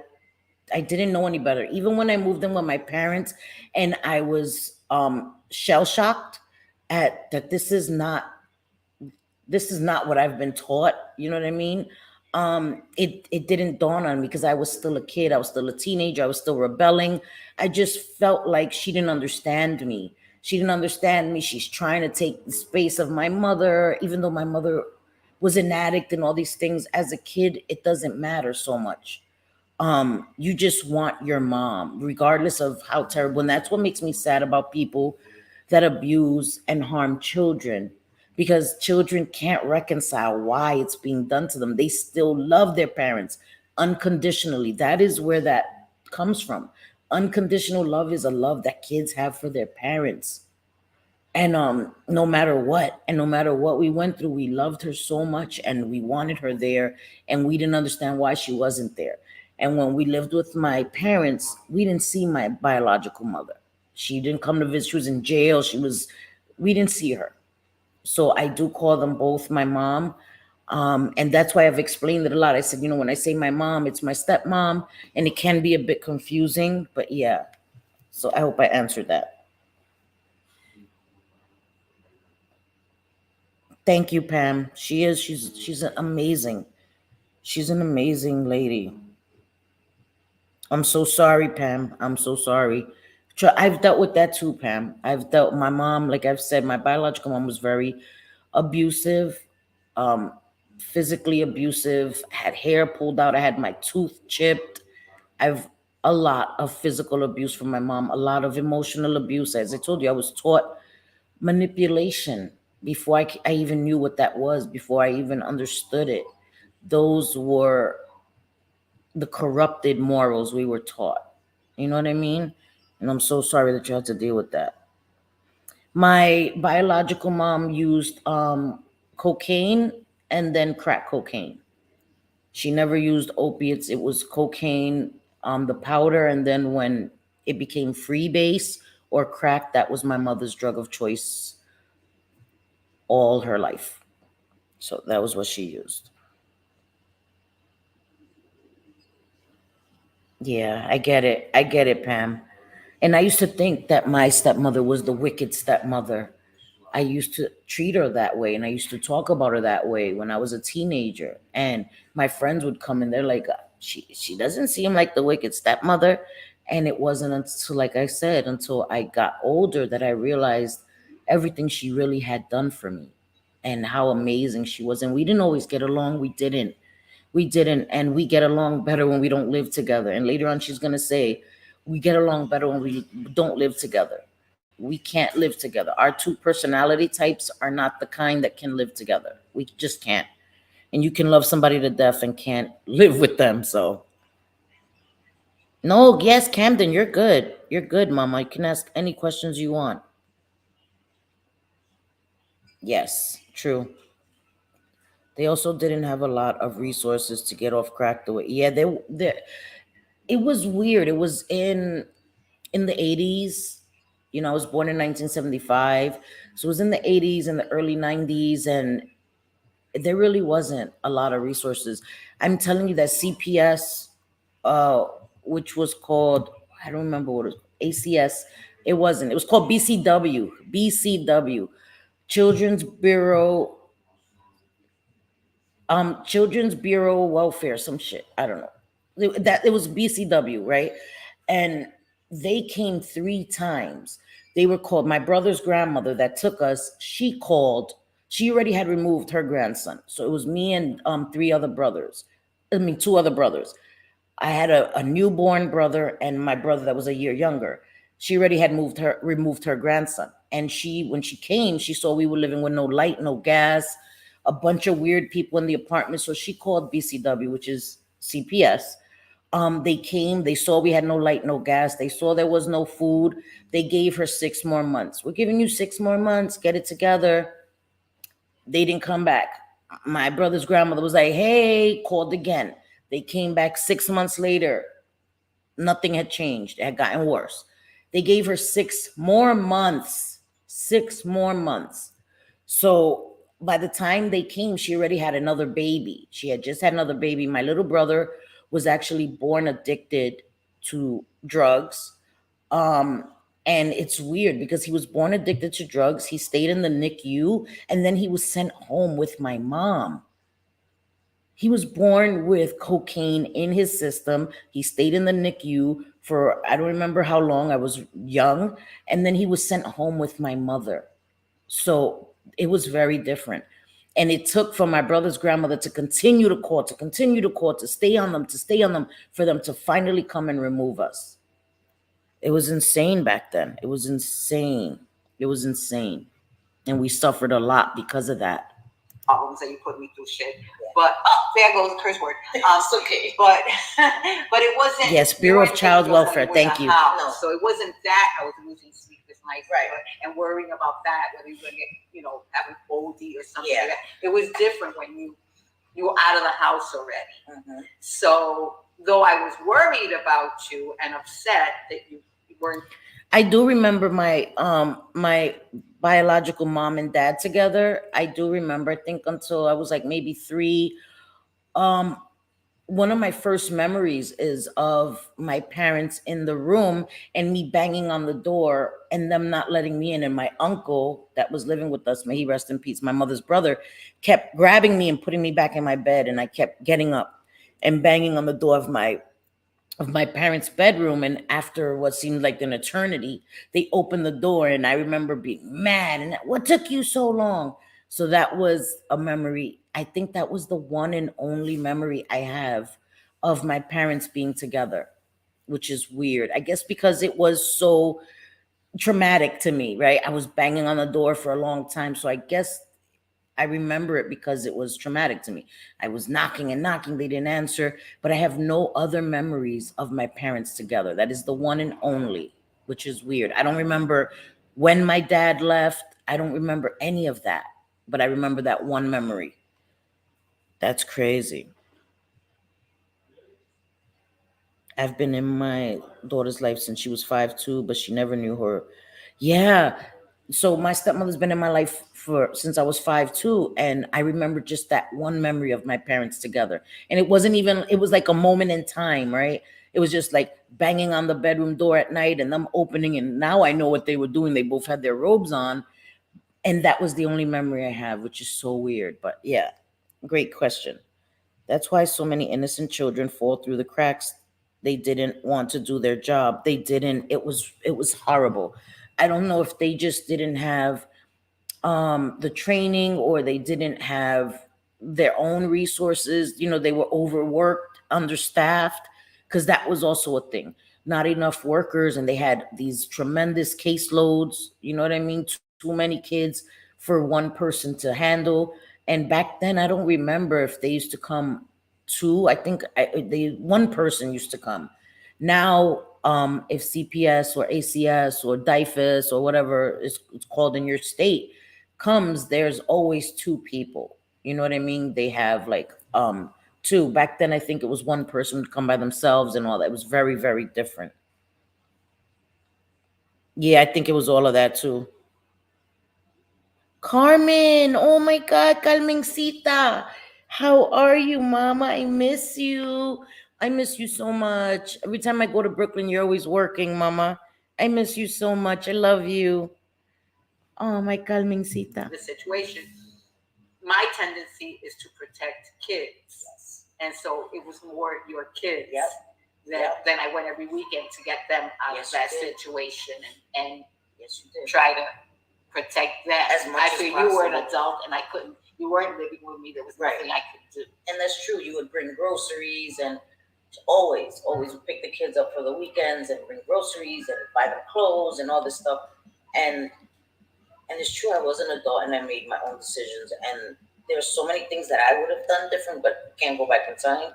didn't know any better. Even when I moved in with my parents, and I was shell shocked at that this is not what I've been taught. You know what I mean? It didn't dawn on me because I was still a kid. I was still a teenager. I was still rebelling. I just felt like she didn't understand me. She didn't understand me. She's trying to take the space of my mother, even though my mother was an addict and all these things. As a kid, it doesn't matter so much. You just want your mom regardless of how terrible. And that's what makes me sad about people that abuse and harm children, because children can't reconcile why it's being done to them. They still love their parents unconditionally. That is where that comes from. Unconditional love is a love that kids have for their parents. And no matter what we went through, we loved her so much and we wanted her there, and we didn't understand why she wasn't there. And when we lived with my parents, we didn't see my biological mother. She didn't come to visit. She was in jail. We didn't see her. So I do call them both my mom. And that's why I've explained it a lot. I said, when I say my mom, it's my stepmom, and it can be a bit confusing, but yeah. So I hope I answered that. Thank you, Pam. She's an amazing. She's an amazing lady. I'm so sorry, Pam. I'm so sorry. I've dealt with that too, Pam. I've dealt my mom, like I've said, my biological mom was very abusive, um, physically abusive, had hair pulled out, I had my tooth chipped. I've a lot of physical abuse from my mom, a lot of emotional abuse. As I told you, I was taught manipulation before I even knew what that was, before I even understood it. Those were the corrupted morals we were taught. You know what I mean? And I'm so sorry that you had to deal with that. My biological mom used cocaine and then crack cocaine. She never used opiates. It was cocaine, the powder, and then when it became freebase or crack, that was my mother's drug of choice all her life. So that was what she used. Yeah, I get it. I get it, Pam. And I used to think that my stepmother was the wicked stepmother. I used to treat her that way and I used to talk about her that way when I was a teenager. And my friends would come and they're like, she doesn't seem like the wicked stepmother. And it wasn't until, like I said, until I got older that I realized everything she really had done for me and how amazing she was. And we didn't always get along. We didn't, and we get along better when we don't live together. And later on she's going to say we get along better when we don't live together. We can't live together. Our two personality types are not the kind that can live together. We just can't. And you can love somebody to death and can't live with them. So no, yes, Camden, you're good, mama. You can ask any questions you want. Yes, true. They also didn't have a lot of resources to get off crack the way. Yeah, they it was weird. It was in the 80s. You know, I was born in 1975. So it was in the 80s and the early 90s, and there really wasn't a lot of resources. I'm telling you that CPS, uh, which was called, I don't remember what it was, ACS, it wasn't. It was called BCW, BCW, Children's Bureau Children's Bureau Welfare, some shit. I don't know. It was BCW, right? And they came 3 times. They were called. My brother's grandmother that took us, she called. She already had removed her grandson. So it was me and 3 other brothers. I mean, 2 other brothers. I had a newborn brother and my brother that was a year younger. She already had removed her grandson. And when she came, she saw we were living with no light, no gas, a bunch of weird people in the apartment. So she called BCW, which is CPS. They came, they saw we had no light, no gas. They saw there was no food. They gave her 6 more months. We're giving you 6 more months, get it together. They didn't come back. My brother's grandmother was like, hey, called again. They came back 6 months later. Nothing had changed. It had gotten worse. They gave her 6 more months. 6 more months. So by the time they came, she already had another baby. She had just had another baby. My little brother was actually born addicted to drugs. Um, and it's weird because he was born addicted to drugs. He stayed in the NICU and then he was sent home with my mom. He was born with cocaine in his system. He stayed in the NICU for, I don't remember how long. I was young. And then he was sent home with my mother. So it was very different. And it took for my brother's grandmother to continue to call, to continue to call, to stay on them, for them to finally come and remove us. It was insane back then. It was insane. It was insane. And we suffered a lot because of that. Problems that you put me through shit. But there goes the curse word. It's okay. But but it wasn't. Yes, Bureau of Child Welfare. Thank you. No. So it wasn't that I was losing sleepless nights, right, and worrying about that, whether you're gonna get, having OD or something like that. It was different when you were out of the house already. Mm-hmm. So though I was worried about you and upset that you weren't. I do remember my biological mom and dad together. I do remember, I think until I was like maybe 3. One of my first memories is of my parents in the room and me banging on the door and them not letting me in. And my uncle that was living with us, may he rest in peace, my mother's brother, kept grabbing me and putting me back in my bed. And I kept getting up and banging on the door of my parents' bedroom. And after what seemed like an eternity, they opened the door and I remember being mad and what took you so long? So that was a memory. I think that was the one and only memory I have of my parents being together. which is weird. I guess because it was so traumatic to me, right? I was banging on the door for a long time. So I guess I remember it because it was traumatic to me. I was knocking and knocking, they didn't answer, but I have no other memories of my parents together. That is the one and only, which is weird. I don't remember when my dad left. I don't remember any of that, but I remember that one memory. That's crazy. I've been in my daughter's life since she was 5 too, but she never knew her. Yeah. So my stepmother's been in my life for since I was 5 too, and I remember just that one memory of my parents together. And it wasn't even. It was like a moment in time, right? It was just like banging on the bedroom door at night and them opening. And now I know what they were doing. They both had their robes on, and that was the only memory I have, which is so weird. But yeah, great question. That's why so many innocent children fall through the cracks. They didn't want to do their job. They didn't. It was horrible. I don't know if they just didn't have the training, or they didn't have their own resources. They were overworked, understaffed, because that was also a thing. Not enough workers, and they had these tremendous caseloads. You know what I mean? Too many kids for one person to handle. And back then, I don't remember if they used to come two. I think one person used to come. Now, if CPS or ACS or DIFUS or whatever it's called in your state comes, there's always two people. You know what I mean? They have like two. Back then, I think it was one person would come by themselves and all that. It was very, very different. Yeah, I think it was all of that too. Carmen, oh my God, Carmencita. How are you, Mama? I miss you. I miss you so much. Every time I go to Brooklyn, you're always working, Mama. I miss you so much. I love you. Oh, my Carmencita. The situation, my tendency is to protect kids. Yes. And so it was more your kids. Yep. Then I went every weekend to get them out of that situation and yes, you did. Try to protect them as much as possible. You were an adult and I couldn't. You weren't living with me. There was nothing I could do. And that's true. You would bring groceries and always would pick the kids up for the weekends and bring groceries and buy them clothes and all this stuff. And it's true, I was an adult and I made my own decisions. And there's so many things that I would have done different, but can't go back in time.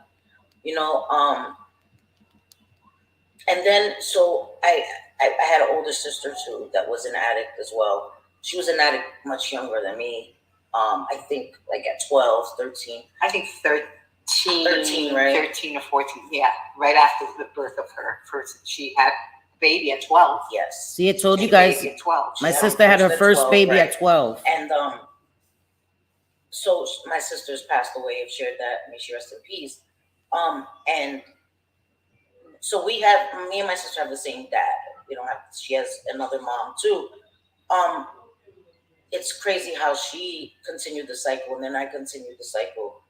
And then so I had an older sister too that was an addict as well. She was an addict much younger than me. I think like at 12, 13. I think 13, right? 13 or 14, yeah. Right after the birth of her first, she had a baby at 12. Yes. See, I told you guys, at 12. My sister had her first baby at 12. And so my sister's passed away. I've shared that. May she rest in peace. And so me and my sister have the same dad. She has another mom too. It's crazy how she continued the cycle, and then I continued the cycle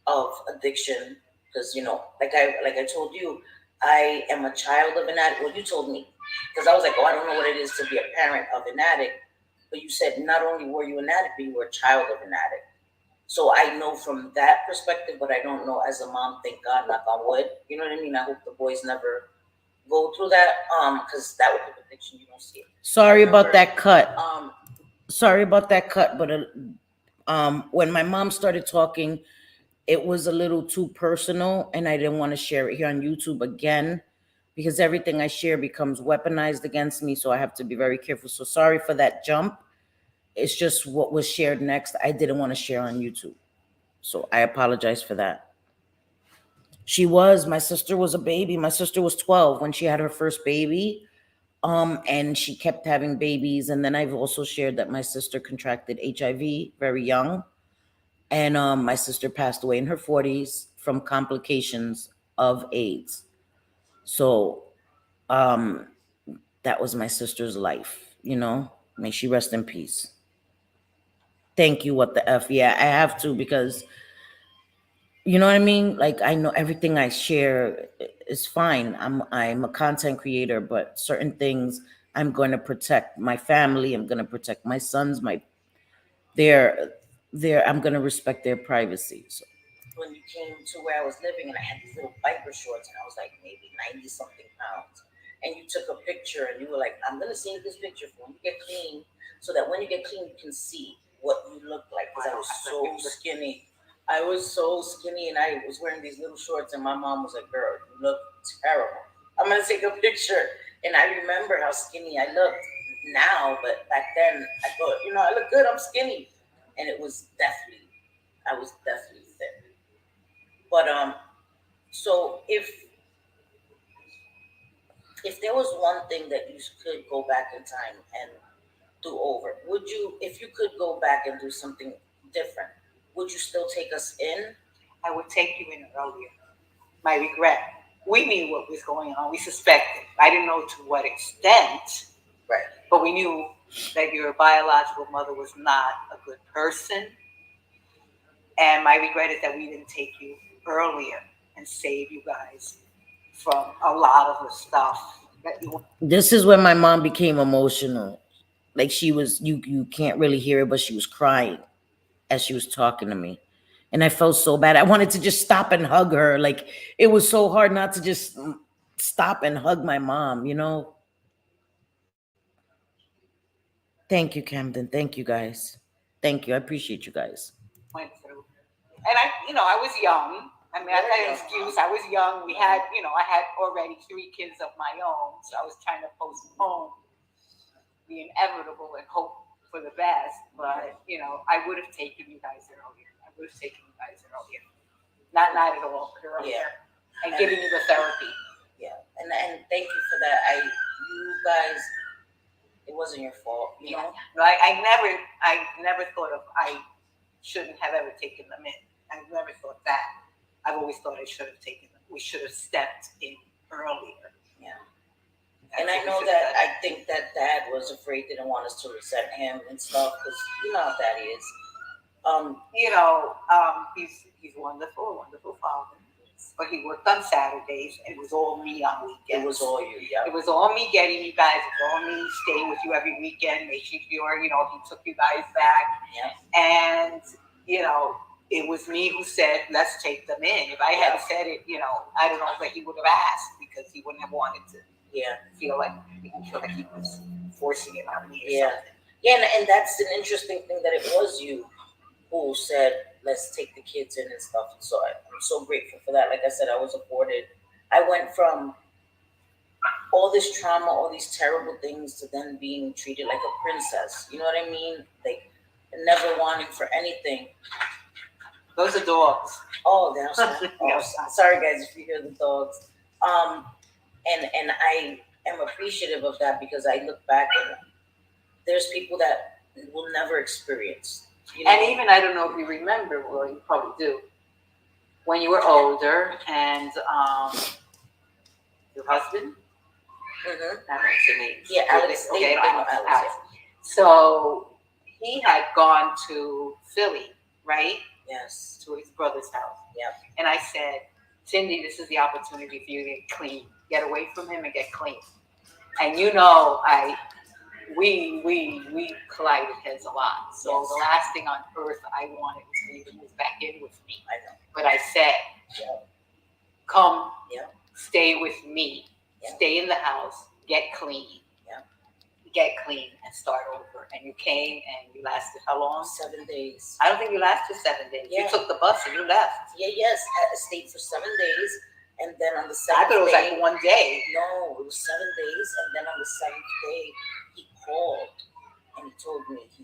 of addiction. Because like I told you, I am a child of an addict. Well, you told me, because I was like, I don't know what it is to be a parent of an addict. But you said not only were you an addict, but you were a child of an addict. So I know from that perspective, but I don't know as a mom. Thank God, knock on wood. You know what I mean? I hope the boys never go through that, because that would be addiction. You don't see it. Sorry about that cut. But when my mom started talking, it was a little too personal, and I didn't want to share it here on YouTube again, because everything I share becomes weaponized against me. So I have to be very careful. So sorry for that jump. It's just what was shared next. I didn't want to share on YouTube. So I apologize for that. My sister was a baby. My sister was 12 when she had her first baby. And she kept having babies. And then I've also shared that my sister contracted HIV very young. And my sister passed away in her 40s from complications of AIDS. So that was my sister's life, May she rest in peace. Thank you, what the F. Yeah, I have to, because you know what I mean? Like, I know everything I share is fine. I'm a content creator, but certain things I'm going to protect my family. I'm going to protect my sons, I'm going to respect their privacy. So when you came to where I was living, and I had these little biker shorts, and I was like maybe 90 something pounds. And you took a picture, and you were like, "I'm gonna save this picture for when you get clean, so that when you get clean, you can see what you look like." Because I was so skinny. I was so skinny, and I was wearing these little shorts, and my mom was like, "Girl, you look terrible. I'm gonna take a picture." And I remember how skinny I looked now, but back then I thought, I look good. I'm skinny, and it was definitely, I was definitely thin. But so if there was one thing that you could go back in time and do over, would you? If you could go back and do something different, would you still take us in? I would take you in earlier. My regret. We knew what was going on. We suspected. I didn't know to what extent, Right. but we knew that your biological mother was not a good person. And my regret is that we didn't take you earlier and save you guys from a lot of the stuff that you. This is when my mom became emotional. Like she was, you can't really hear it, but she was crying as she was talking to me. And I felt so bad. I wanted to just stop and hug her. Like it was so hard not to just stop and hug my mom. Thank you, Camden. Thank you, guys. Thank you. I appreciate you guys. Went through. And I was young. I mean, I had an excuse. I was young. I had already 3 kids of my own, so I was trying to postpone the inevitable and hope for the best. But I would have taken you guys earlier. I would have taken you guys earlier. Not at all, but earlier. Yeah. And giving you the therapy. Yeah, and thank you for that. You guys, it wasn't your fault, Yeah. No, I never thought of I shouldn't have ever taken them in. I never thought that. I've always thought I should have taken them. We should have stepped in earlier. Yeah. And I know that I think that Dad was afraid, didn't want us to resent him and stuff, because you know how Dad is. He's wonderful, wonderful father. But he worked on Saturdays, and it was all me on weekends. It was all you, yeah. It was all me getting you guys. It was all me staying with you every weekend, making sure, he took you guys back. Yeah. And, it was me who said, let's take them in. If I had said it, I don't know that he would have asked, because he wouldn't have wanted to feel like he was forcing it on me or something. Yeah, and that's an interesting thing, that it was you who said, let's take the kids in and stuff. So I'm so grateful for that. Like I said, I was afforded. I went from all this trauma, all these terrible things, to then being treated like a princess. You know what I mean? Like, never wanting for anything. Those are dogs. Oh, sorry guys if you hear the dogs. And I am appreciative of that, because I look back and there's people that will never experience. And even, I don't know if you remember, well, you probably do, when you were older, and your husband, that makes your name. Yeah, Alex. Okay, Alex. So he had gone to Philly, right? Yes. To his brother's house. Yeah. And I said, Cindy, this is the opportunity for you to get clean. Get away from him and get clean. And we collided heads a lot. So the last thing on earth I wanted was for you to move back in with me. I know. But I said, come, stay with me. Stay in the house, get clean. Get clean and start over. And you came and you lasted how long? 7 days. I don't think you lasted 7 days. Yeah. You took the bus and you left. Yes. I stayed for 7 days. And then on the 7th day. I thought it was like 1 day. No, it was 7 days. And then on the 7th day, he called and he told me he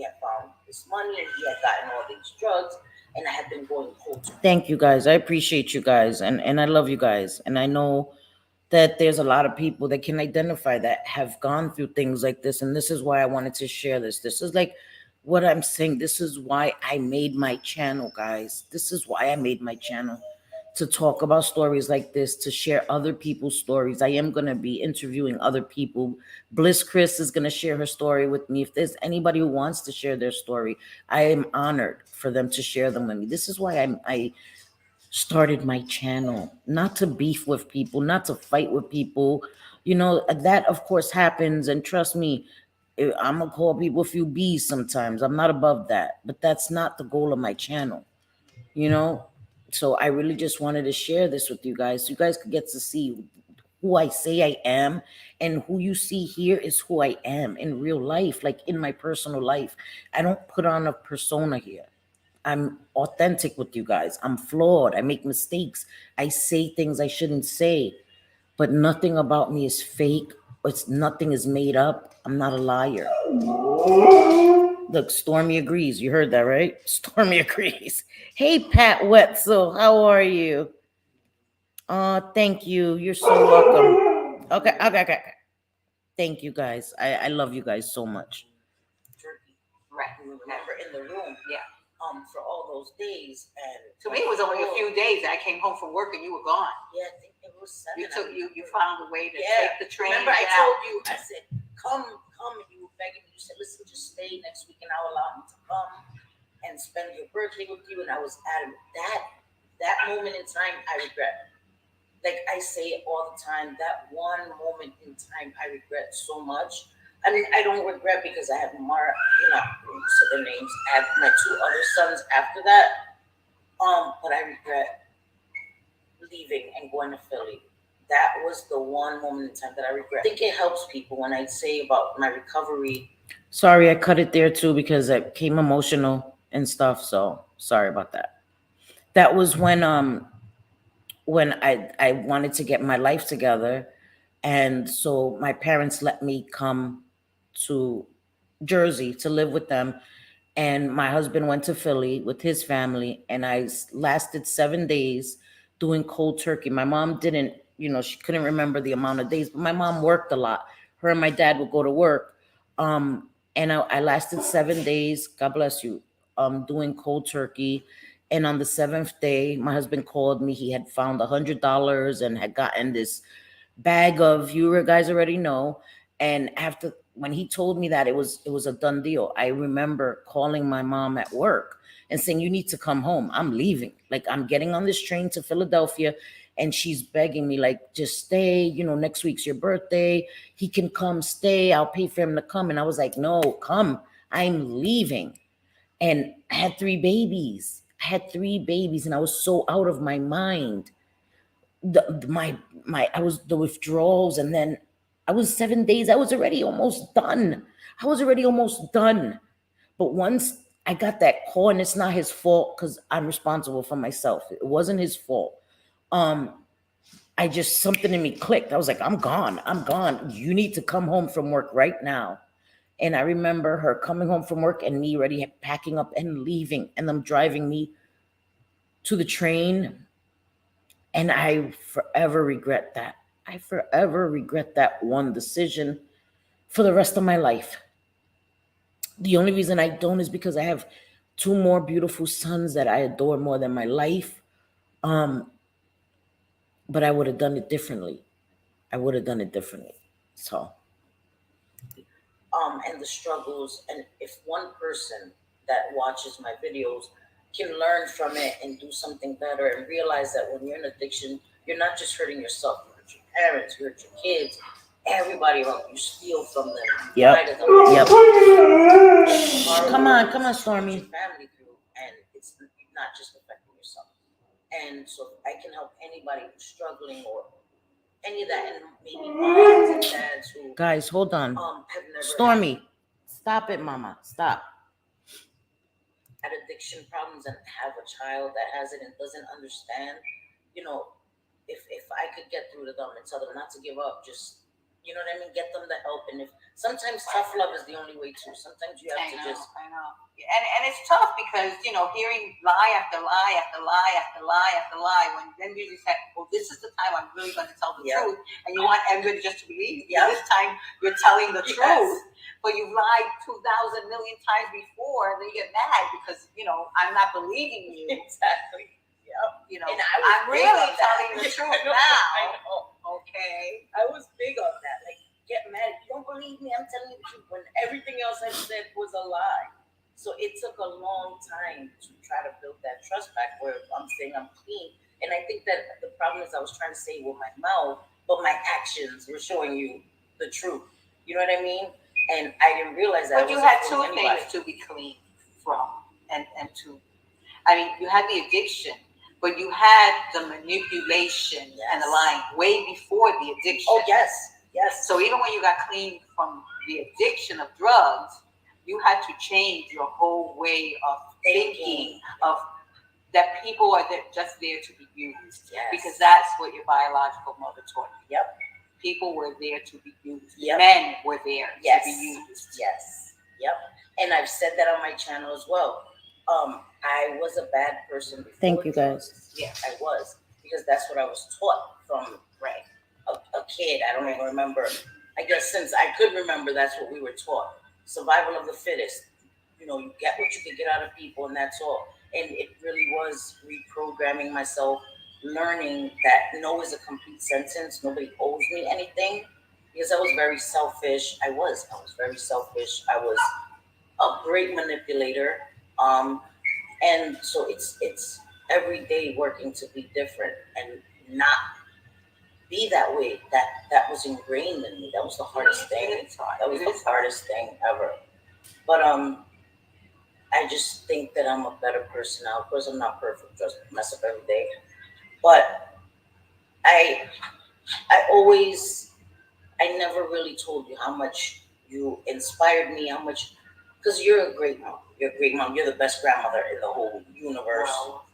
had found this money and he had gotten all these drugs. And I had been going cold. Thank you guys. I appreciate you guys. And I love you guys. And I know that there's a lot of people that can identify that have gone through things like this. And this is why I wanted to share this. This is like what I'm saying. This is why I made my channel, guys. This is why I made my channel, to talk about stories like this, to share other people's stories. I am going to be interviewing other people. Bliss Chris is going to share her story with me. If there's anybody who wants to share their story, I am honored for them to share them with me. This is why I started my channel, not to beef with people, not to fight with people. That of course happens. And trust me, I'm gonna call people a few B's sometimes. I'm not above that, but that's not the goal of my channel. you know. So I really just wanted to share this with you guys, so you guys could get to see who I say I am, and who you see here is who I am in real life, like in my personal life. I don't put on a persona here. I'm authentic with you guys. I'm flawed. I make mistakes. I say things I shouldn't say, but nothing about me is fake. It's nothing is made up. I'm not a liar. Look, Stormy agrees. You heard that, right? Stormy agrees. Hey, Pat Wetzel, how are you? Thank you. You're so welcome. Okay. Thank you guys. I love you guys so much. Turkey. Right. You remember in the room. Yeah. For all those days, and to me it was only a few days. I came home from work and you were gone. Yeah, I think it was 7. You found a way to take the train. Remember, I told you, I said, come, and you were begging me. You said, listen, just stay next week and I'll allow me to come and spend your birthday with you. And I was adamant. That moment in time, I regret. Like I say it all the time, that one moment in time, I regret so much. I mean, I don't regret because I have Mara, you said their names. I have my 2 other sons after that. But I regret leaving and going to Philly. That was the one moment in time that I regret. I think it helps people when I say about my recovery. Sorry, I cut it there too because I became emotional and stuff. So sorry about that. That was when I wanted to get my life together. And so my parents let me come to Jersey to live with them. And my husband went to Philly with his family. And I lasted 7 days doing cold turkey. My mom didn't, she couldn't remember the amount of days, but my mom worked a lot. Her and my dad would go to work. And I lasted 7 days, God bless you, doing cold turkey. And on the 7th day, my husband called me. He had found $100 and had gotten this bag of, you guys already know. And after, when he told me that, it was a done deal. I remember calling my mom at work and saying, you need to come home. I'm leaving. Like, I'm getting on this train to Philadelphia. And she's begging me, like, just stay, next week's your birthday. He can come stay. I'll pay for him to come. And I was like, no, come. I'm leaving. And I had 3 babies. And I was so out of my mind. I was the withdrawals, and then I was 7 days. I was already almost done. But once I got that call, and it's not his fault because I'm responsible for myself. It wasn't his fault. I just, something in me clicked. I was like, I'm gone. You need to come home from work right now. And I remember her coming home from work and me already packing up and leaving, and them driving me to the train. And I forever regret that. I forever regret that one decision for the rest of my life. The only reason I don't is because I have 2 more beautiful sons that I adore more than my life. But I would have done it differently. So, and the struggles, and if one person that watches my videos can learn from it and do something better and realize that when you're in addiction, you're not just hurting yourself, you hurt your parents, you hurt your kids, everybody around you, steal from them. Yep. Come on, Stormy. Family through, and it's not just affecting yourself. And so I can help anybody who's struggling or any of that, and maybe moms and dads who, guys, hold on. Have never Stormy, stop it, mama, stop. Had addiction problems and have a child that has it and doesn't understand, if I could get through to them and tell them not to give up, just, you know what I mean, get them the help. And if sometimes tough love is the only way too. Sometimes you have to just. I know. And it's tough because, hearing lie after lie after lie after lie after lie, when then you just say, well, this is the time I'm really going to tell the truth. And you want everybody just to believe you. This time you're telling the truth. But you've lied 2,000 million times before, and then you get mad because, I'm not believing you. Exactly. Yep. I'm really telling the truth now. I know. Okay. I was big on that. Like, get mad. If you don't believe me, I'm telling you the truth. When everything else I said was a lie. So it took a long time to try to build that trust back where I'm saying I'm clean. And I think that the problem is I was trying to say with my mouth, but my actions were showing you the truth. You know what I mean? And I didn't realize that. But you had 2 things to be clean from and to. I mean, you had the addiction, but you had the manipulation and the lying way before the addiction. Oh, yes. Yes. So even when you got clean from the addiction of drugs, you had to change your whole way of thinking of that people are there, just there to be used. Yes. Because that's what your biological mother taught you. Yep. People were there to be used. Yep. Men were there to be used. Yes. Yep. And I've said that on my channel as well. I was a bad person before. Thank you, guys. Yes, I was, because that's what I was taught from a kid. I don't even remember. I guess since I could remember, that's what we were taught. Survival of the fittest. You know, you get what you can get out of people, and that's all. And it really was reprogramming myself, learning that no is a complete sentence. Nobody owes me anything, because I was very selfish. I was very selfish. I was a great manipulator. And so it's every day working to be different and not be that way. That was ingrained in me. That was the hardest thing. That was the hardest thing ever. But I just think that I'm a better person now. Of course, I'm not perfect. Just mess up every day. But I never really told you how much you inspired me. How much, because you're a great mom. You're a great mom. You're the best grandmother in the whole universe. Well,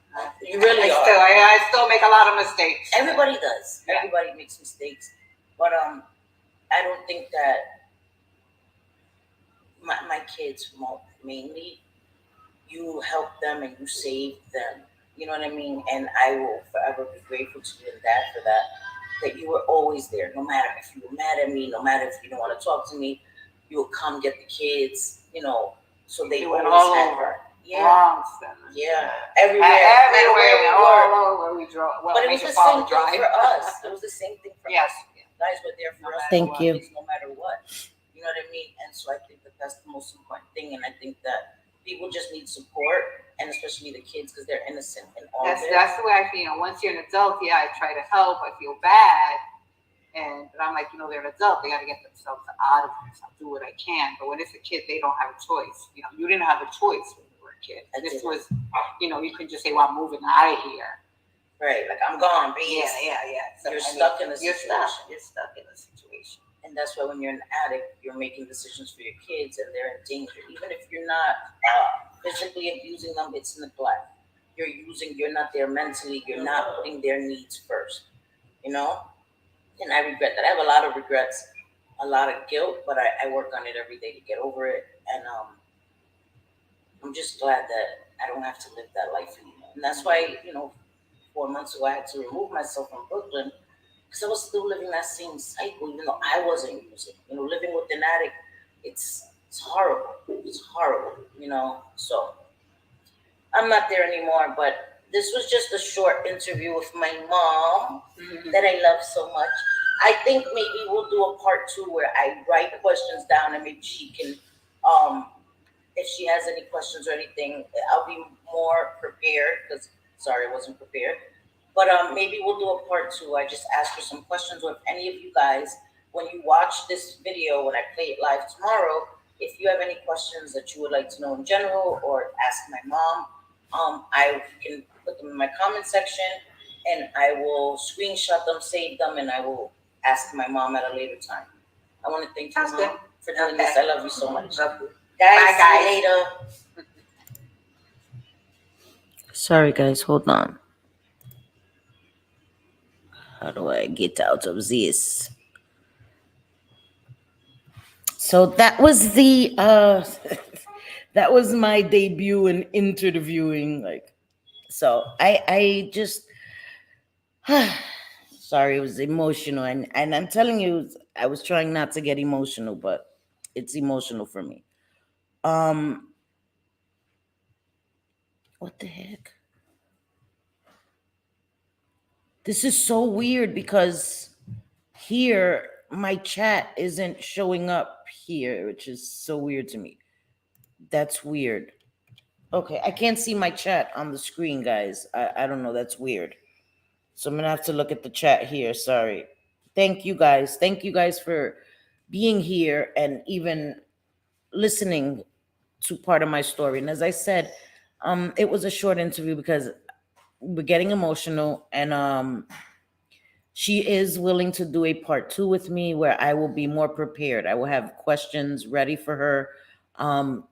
you really are. I still make a lot of mistakes. Everybody does. Yeah. Everybody makes mistakes. But I don't think that my kids mainly, you help them and you save them. You know what I mean? And I will forever be grateful to you and Dad for that. That you were always there, no matter if you were mad at me, no matter if you don't want to talk to me, you will come get the kids. You know, so they went always all had over. her. Yeah, Bronx, yeah, everywhere where we drove. Well, but it was the same thing for us. It was the same thing for us. Guys were there for us. Thank you. No matter what. You know what I mean? And so I think that that's the most important thing. And I think that people just need support, and especially the kids, because they're innocent and all That's the way I feel. Once you're an adult, I try to help. I feel bad, but I'm like, they're an adult. They got to get themselves out of this. I'll do what I can. But when it's a kid, they don't have a choice. You didn't have a choice when you were a kid. This was, you couldn't just say, "Well, I'm moving out of here." Right, like I'm gone, please. Yeah. So, you're stuck in a situation. You're stuck in a situation. And that's why when you're an addict, you're making decisions for your kids, and they're in danger. Even if you're not physically abusing them, it's neglect. You're not there mentally. You're not putting their needs first. And I regret that. I have a lot of regrets, a lot of guilt, but I work on it every day to get over it. And I'm just glad that I don't have to live that life anymore. And that's why, 4 months ago, I had to remove myself from Brooklyn, because I was still living that same cycle, even though I wasn't using. Living with an addict, it's horrible. It's horrible, So I'm not there anymore, but this was just a short interview with my mom that I love so much. I think maybe we'll do a part 2 where I write questions down, and maybe she can, if she has any questions or anything, I'll be more prepared, because, sorry, I wasn't prepared. But maybe we'll do a part 2. I just ask her some questions, or if any of you guys, when you watch this video, when I play it live tomorrow, if you have any questions that you would like to know in general, or ask my mom, I can put them in my comment section, and I will screenshot them, save them, and I will ask my mom at a later time. I want to thank you, Mom, for doing this. I love you so much. Love you. Guys, see you later. Sorry, guys, hold on. How do I get out of this? So that was the that was my debut in interviewing. So I just sorry, it was emotional, and I'm telling you, I was trying not to get emotional, but it's emotional for me. What the heck? This is so weird, because here my chat isn't showing up here, which is so weird to me. That's weird. Okay, I can't see my chat on the screen, guys. I don't know. That's weird. So I'm gonna have to look at the chat here. Sorry. Thank you guys. Thank you guys for being here and even listening to part of my story. And as I said, It was a short interview because we're getting emotional, and she is willing to do a part two with me where I will be more prepared. I will have questions ready for her, um,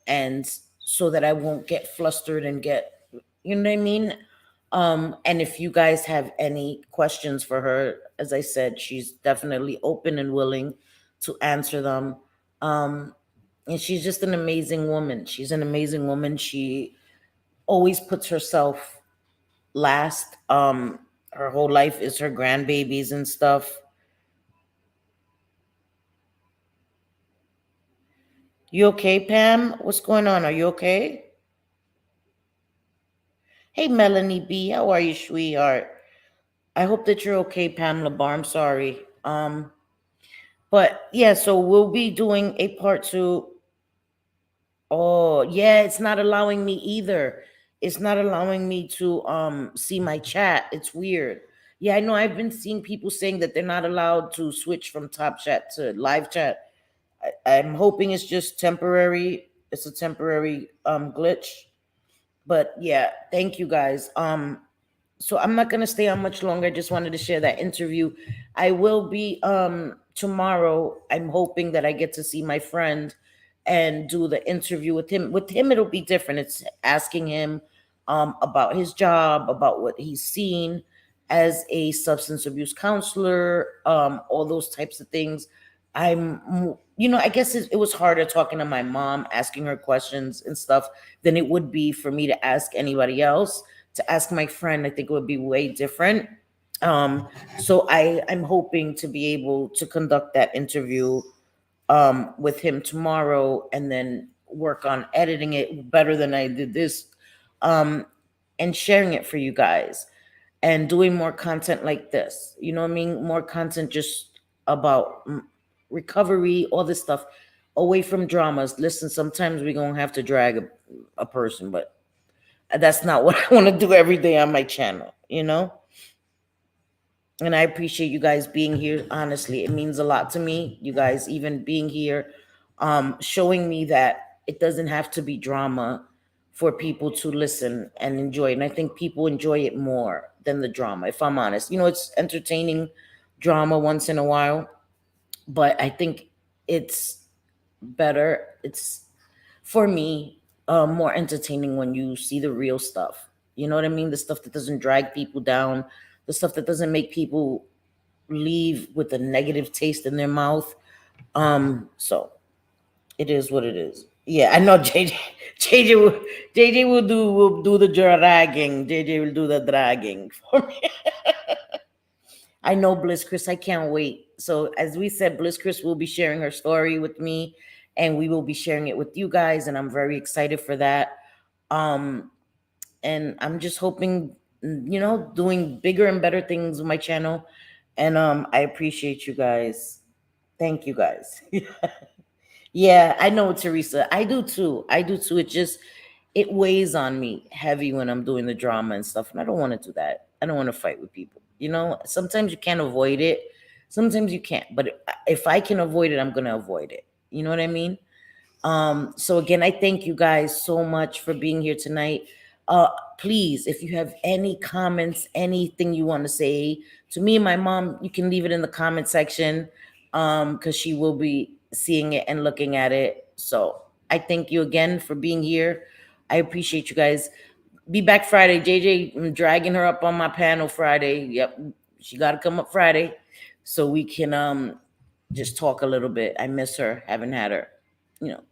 and so that I won't get flustered and get, you know what I mean? And if you guys have any questions for her, as I said, she's definitely open and willing to answer them. Um, and she's just an amazing woman. She's an amazing woman. She always puts herself last. Her whole life is her grandbabies and stuff. You okay, Pam? What's going on? Are you okay? Hey, Melanie B, how are you, sweetheart? I hope that you're okay, Pamela Bar. I'm sorry. But yeah, so we'll be doing a part two. Oh, yeah, it's not allowing me either. It's not allowing me to see my chat. It's weird. Yeah, I know I've been seeing people saying that they're not allowed to switch from top chat to live chat. I'm hoping it's just temporary. It's a temporary glitch. But yeah, thank you guys. So I'm not gonna stay on much longer. I just wanted to share that interview. I will be tomorrow. I'm hoping that I get to see my friend and do the interview with him. With him, it'll be different. It's asking him about his job, about what he's seen as a substance abuse counselor, all those types of things. I guess it was harder talking to my mom, asking her questions and stuff, than it would be for me to ask anybody else. To ask my friend, I think it would be way different. So I'm hoping to be able to conduct that interview with him tomorrow, and then work on editing it better than I did this, um, and sharing it for you guys, and doing more content like this. You know what I mean? More content just about recovery, all this stuff, away from dramas. Listen, sometimes we're going to have to drag a person, but that's not what I want to do every day on my channel, you know? And I appreciate you guys being here. Honestly, it means a lot to me. You guys even being here, showing me that it doesn't have to be drama for people to listen and enjoy. And I think people enjoy it more than the drama, if I'm honest. It's entertaining drama once in a while, but I think it's better. It's, for me, more entertaining when you see the real stuff. You know what I mean? The stuff that doesn't drag people down, the stuff that doesn't make people leave with a negative taste in their mouth. So it is what it is. Yeah, I know JJ will do the dragging. JJ will do the dragging for me. I know Bliss Chris. I can't wait. So as we said, Bliss Chris will be sharing her story with me, and we will be sharing it with you guys, and I'm very excited for that. Um, and I'm just hoping, doing bigger and better things with my channel. And I appreciate you guys. Thank you guys. Yeah, I know, Teresa. I do too. I do too. It weighs on me heavy when I'm doing the drama and stuff. And I don't want to do that. I don't want to fight with people. Sometimes you can't avoid it. Sometimes you can't. But if I can avoid it, I'm going to avoid it. You know what I mean? So again, I thank you guys so much for being here tonight. Uh, Please, if you have any comments, anything you want to say to me and my mom, you can leave it in the comment section, because she will be seeing it and looking at it. So I thank you again for being here. I appreciate you guys. Be back Friday. JJ, I'm dragging her up on my panel Friday. Yep, she got to come up Friday so we can just talk a little bit. I miss her. Haven't had her. You know,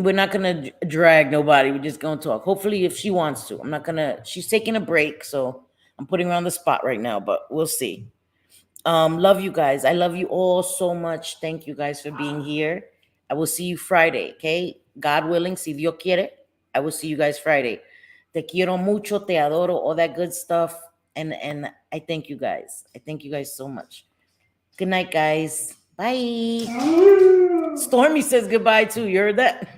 we're not gonna drag nobody. We're just gonna talk. Hopefully, if she wants to. I'm not gonna. She's taking a break, so I'm putting her on the spot right now. But we'll see. Love you guys. I love you all so much. Thank you guys for being here. I will see you Friday. Okay, God willing, si Dios quiere, I will see you guys Friday. Te quiero mucho, te adoro, all that good stuff. And I thank you guys. I thank you guys so much. Good night, guys. Bye. Stormy says goodbye too. You heard that?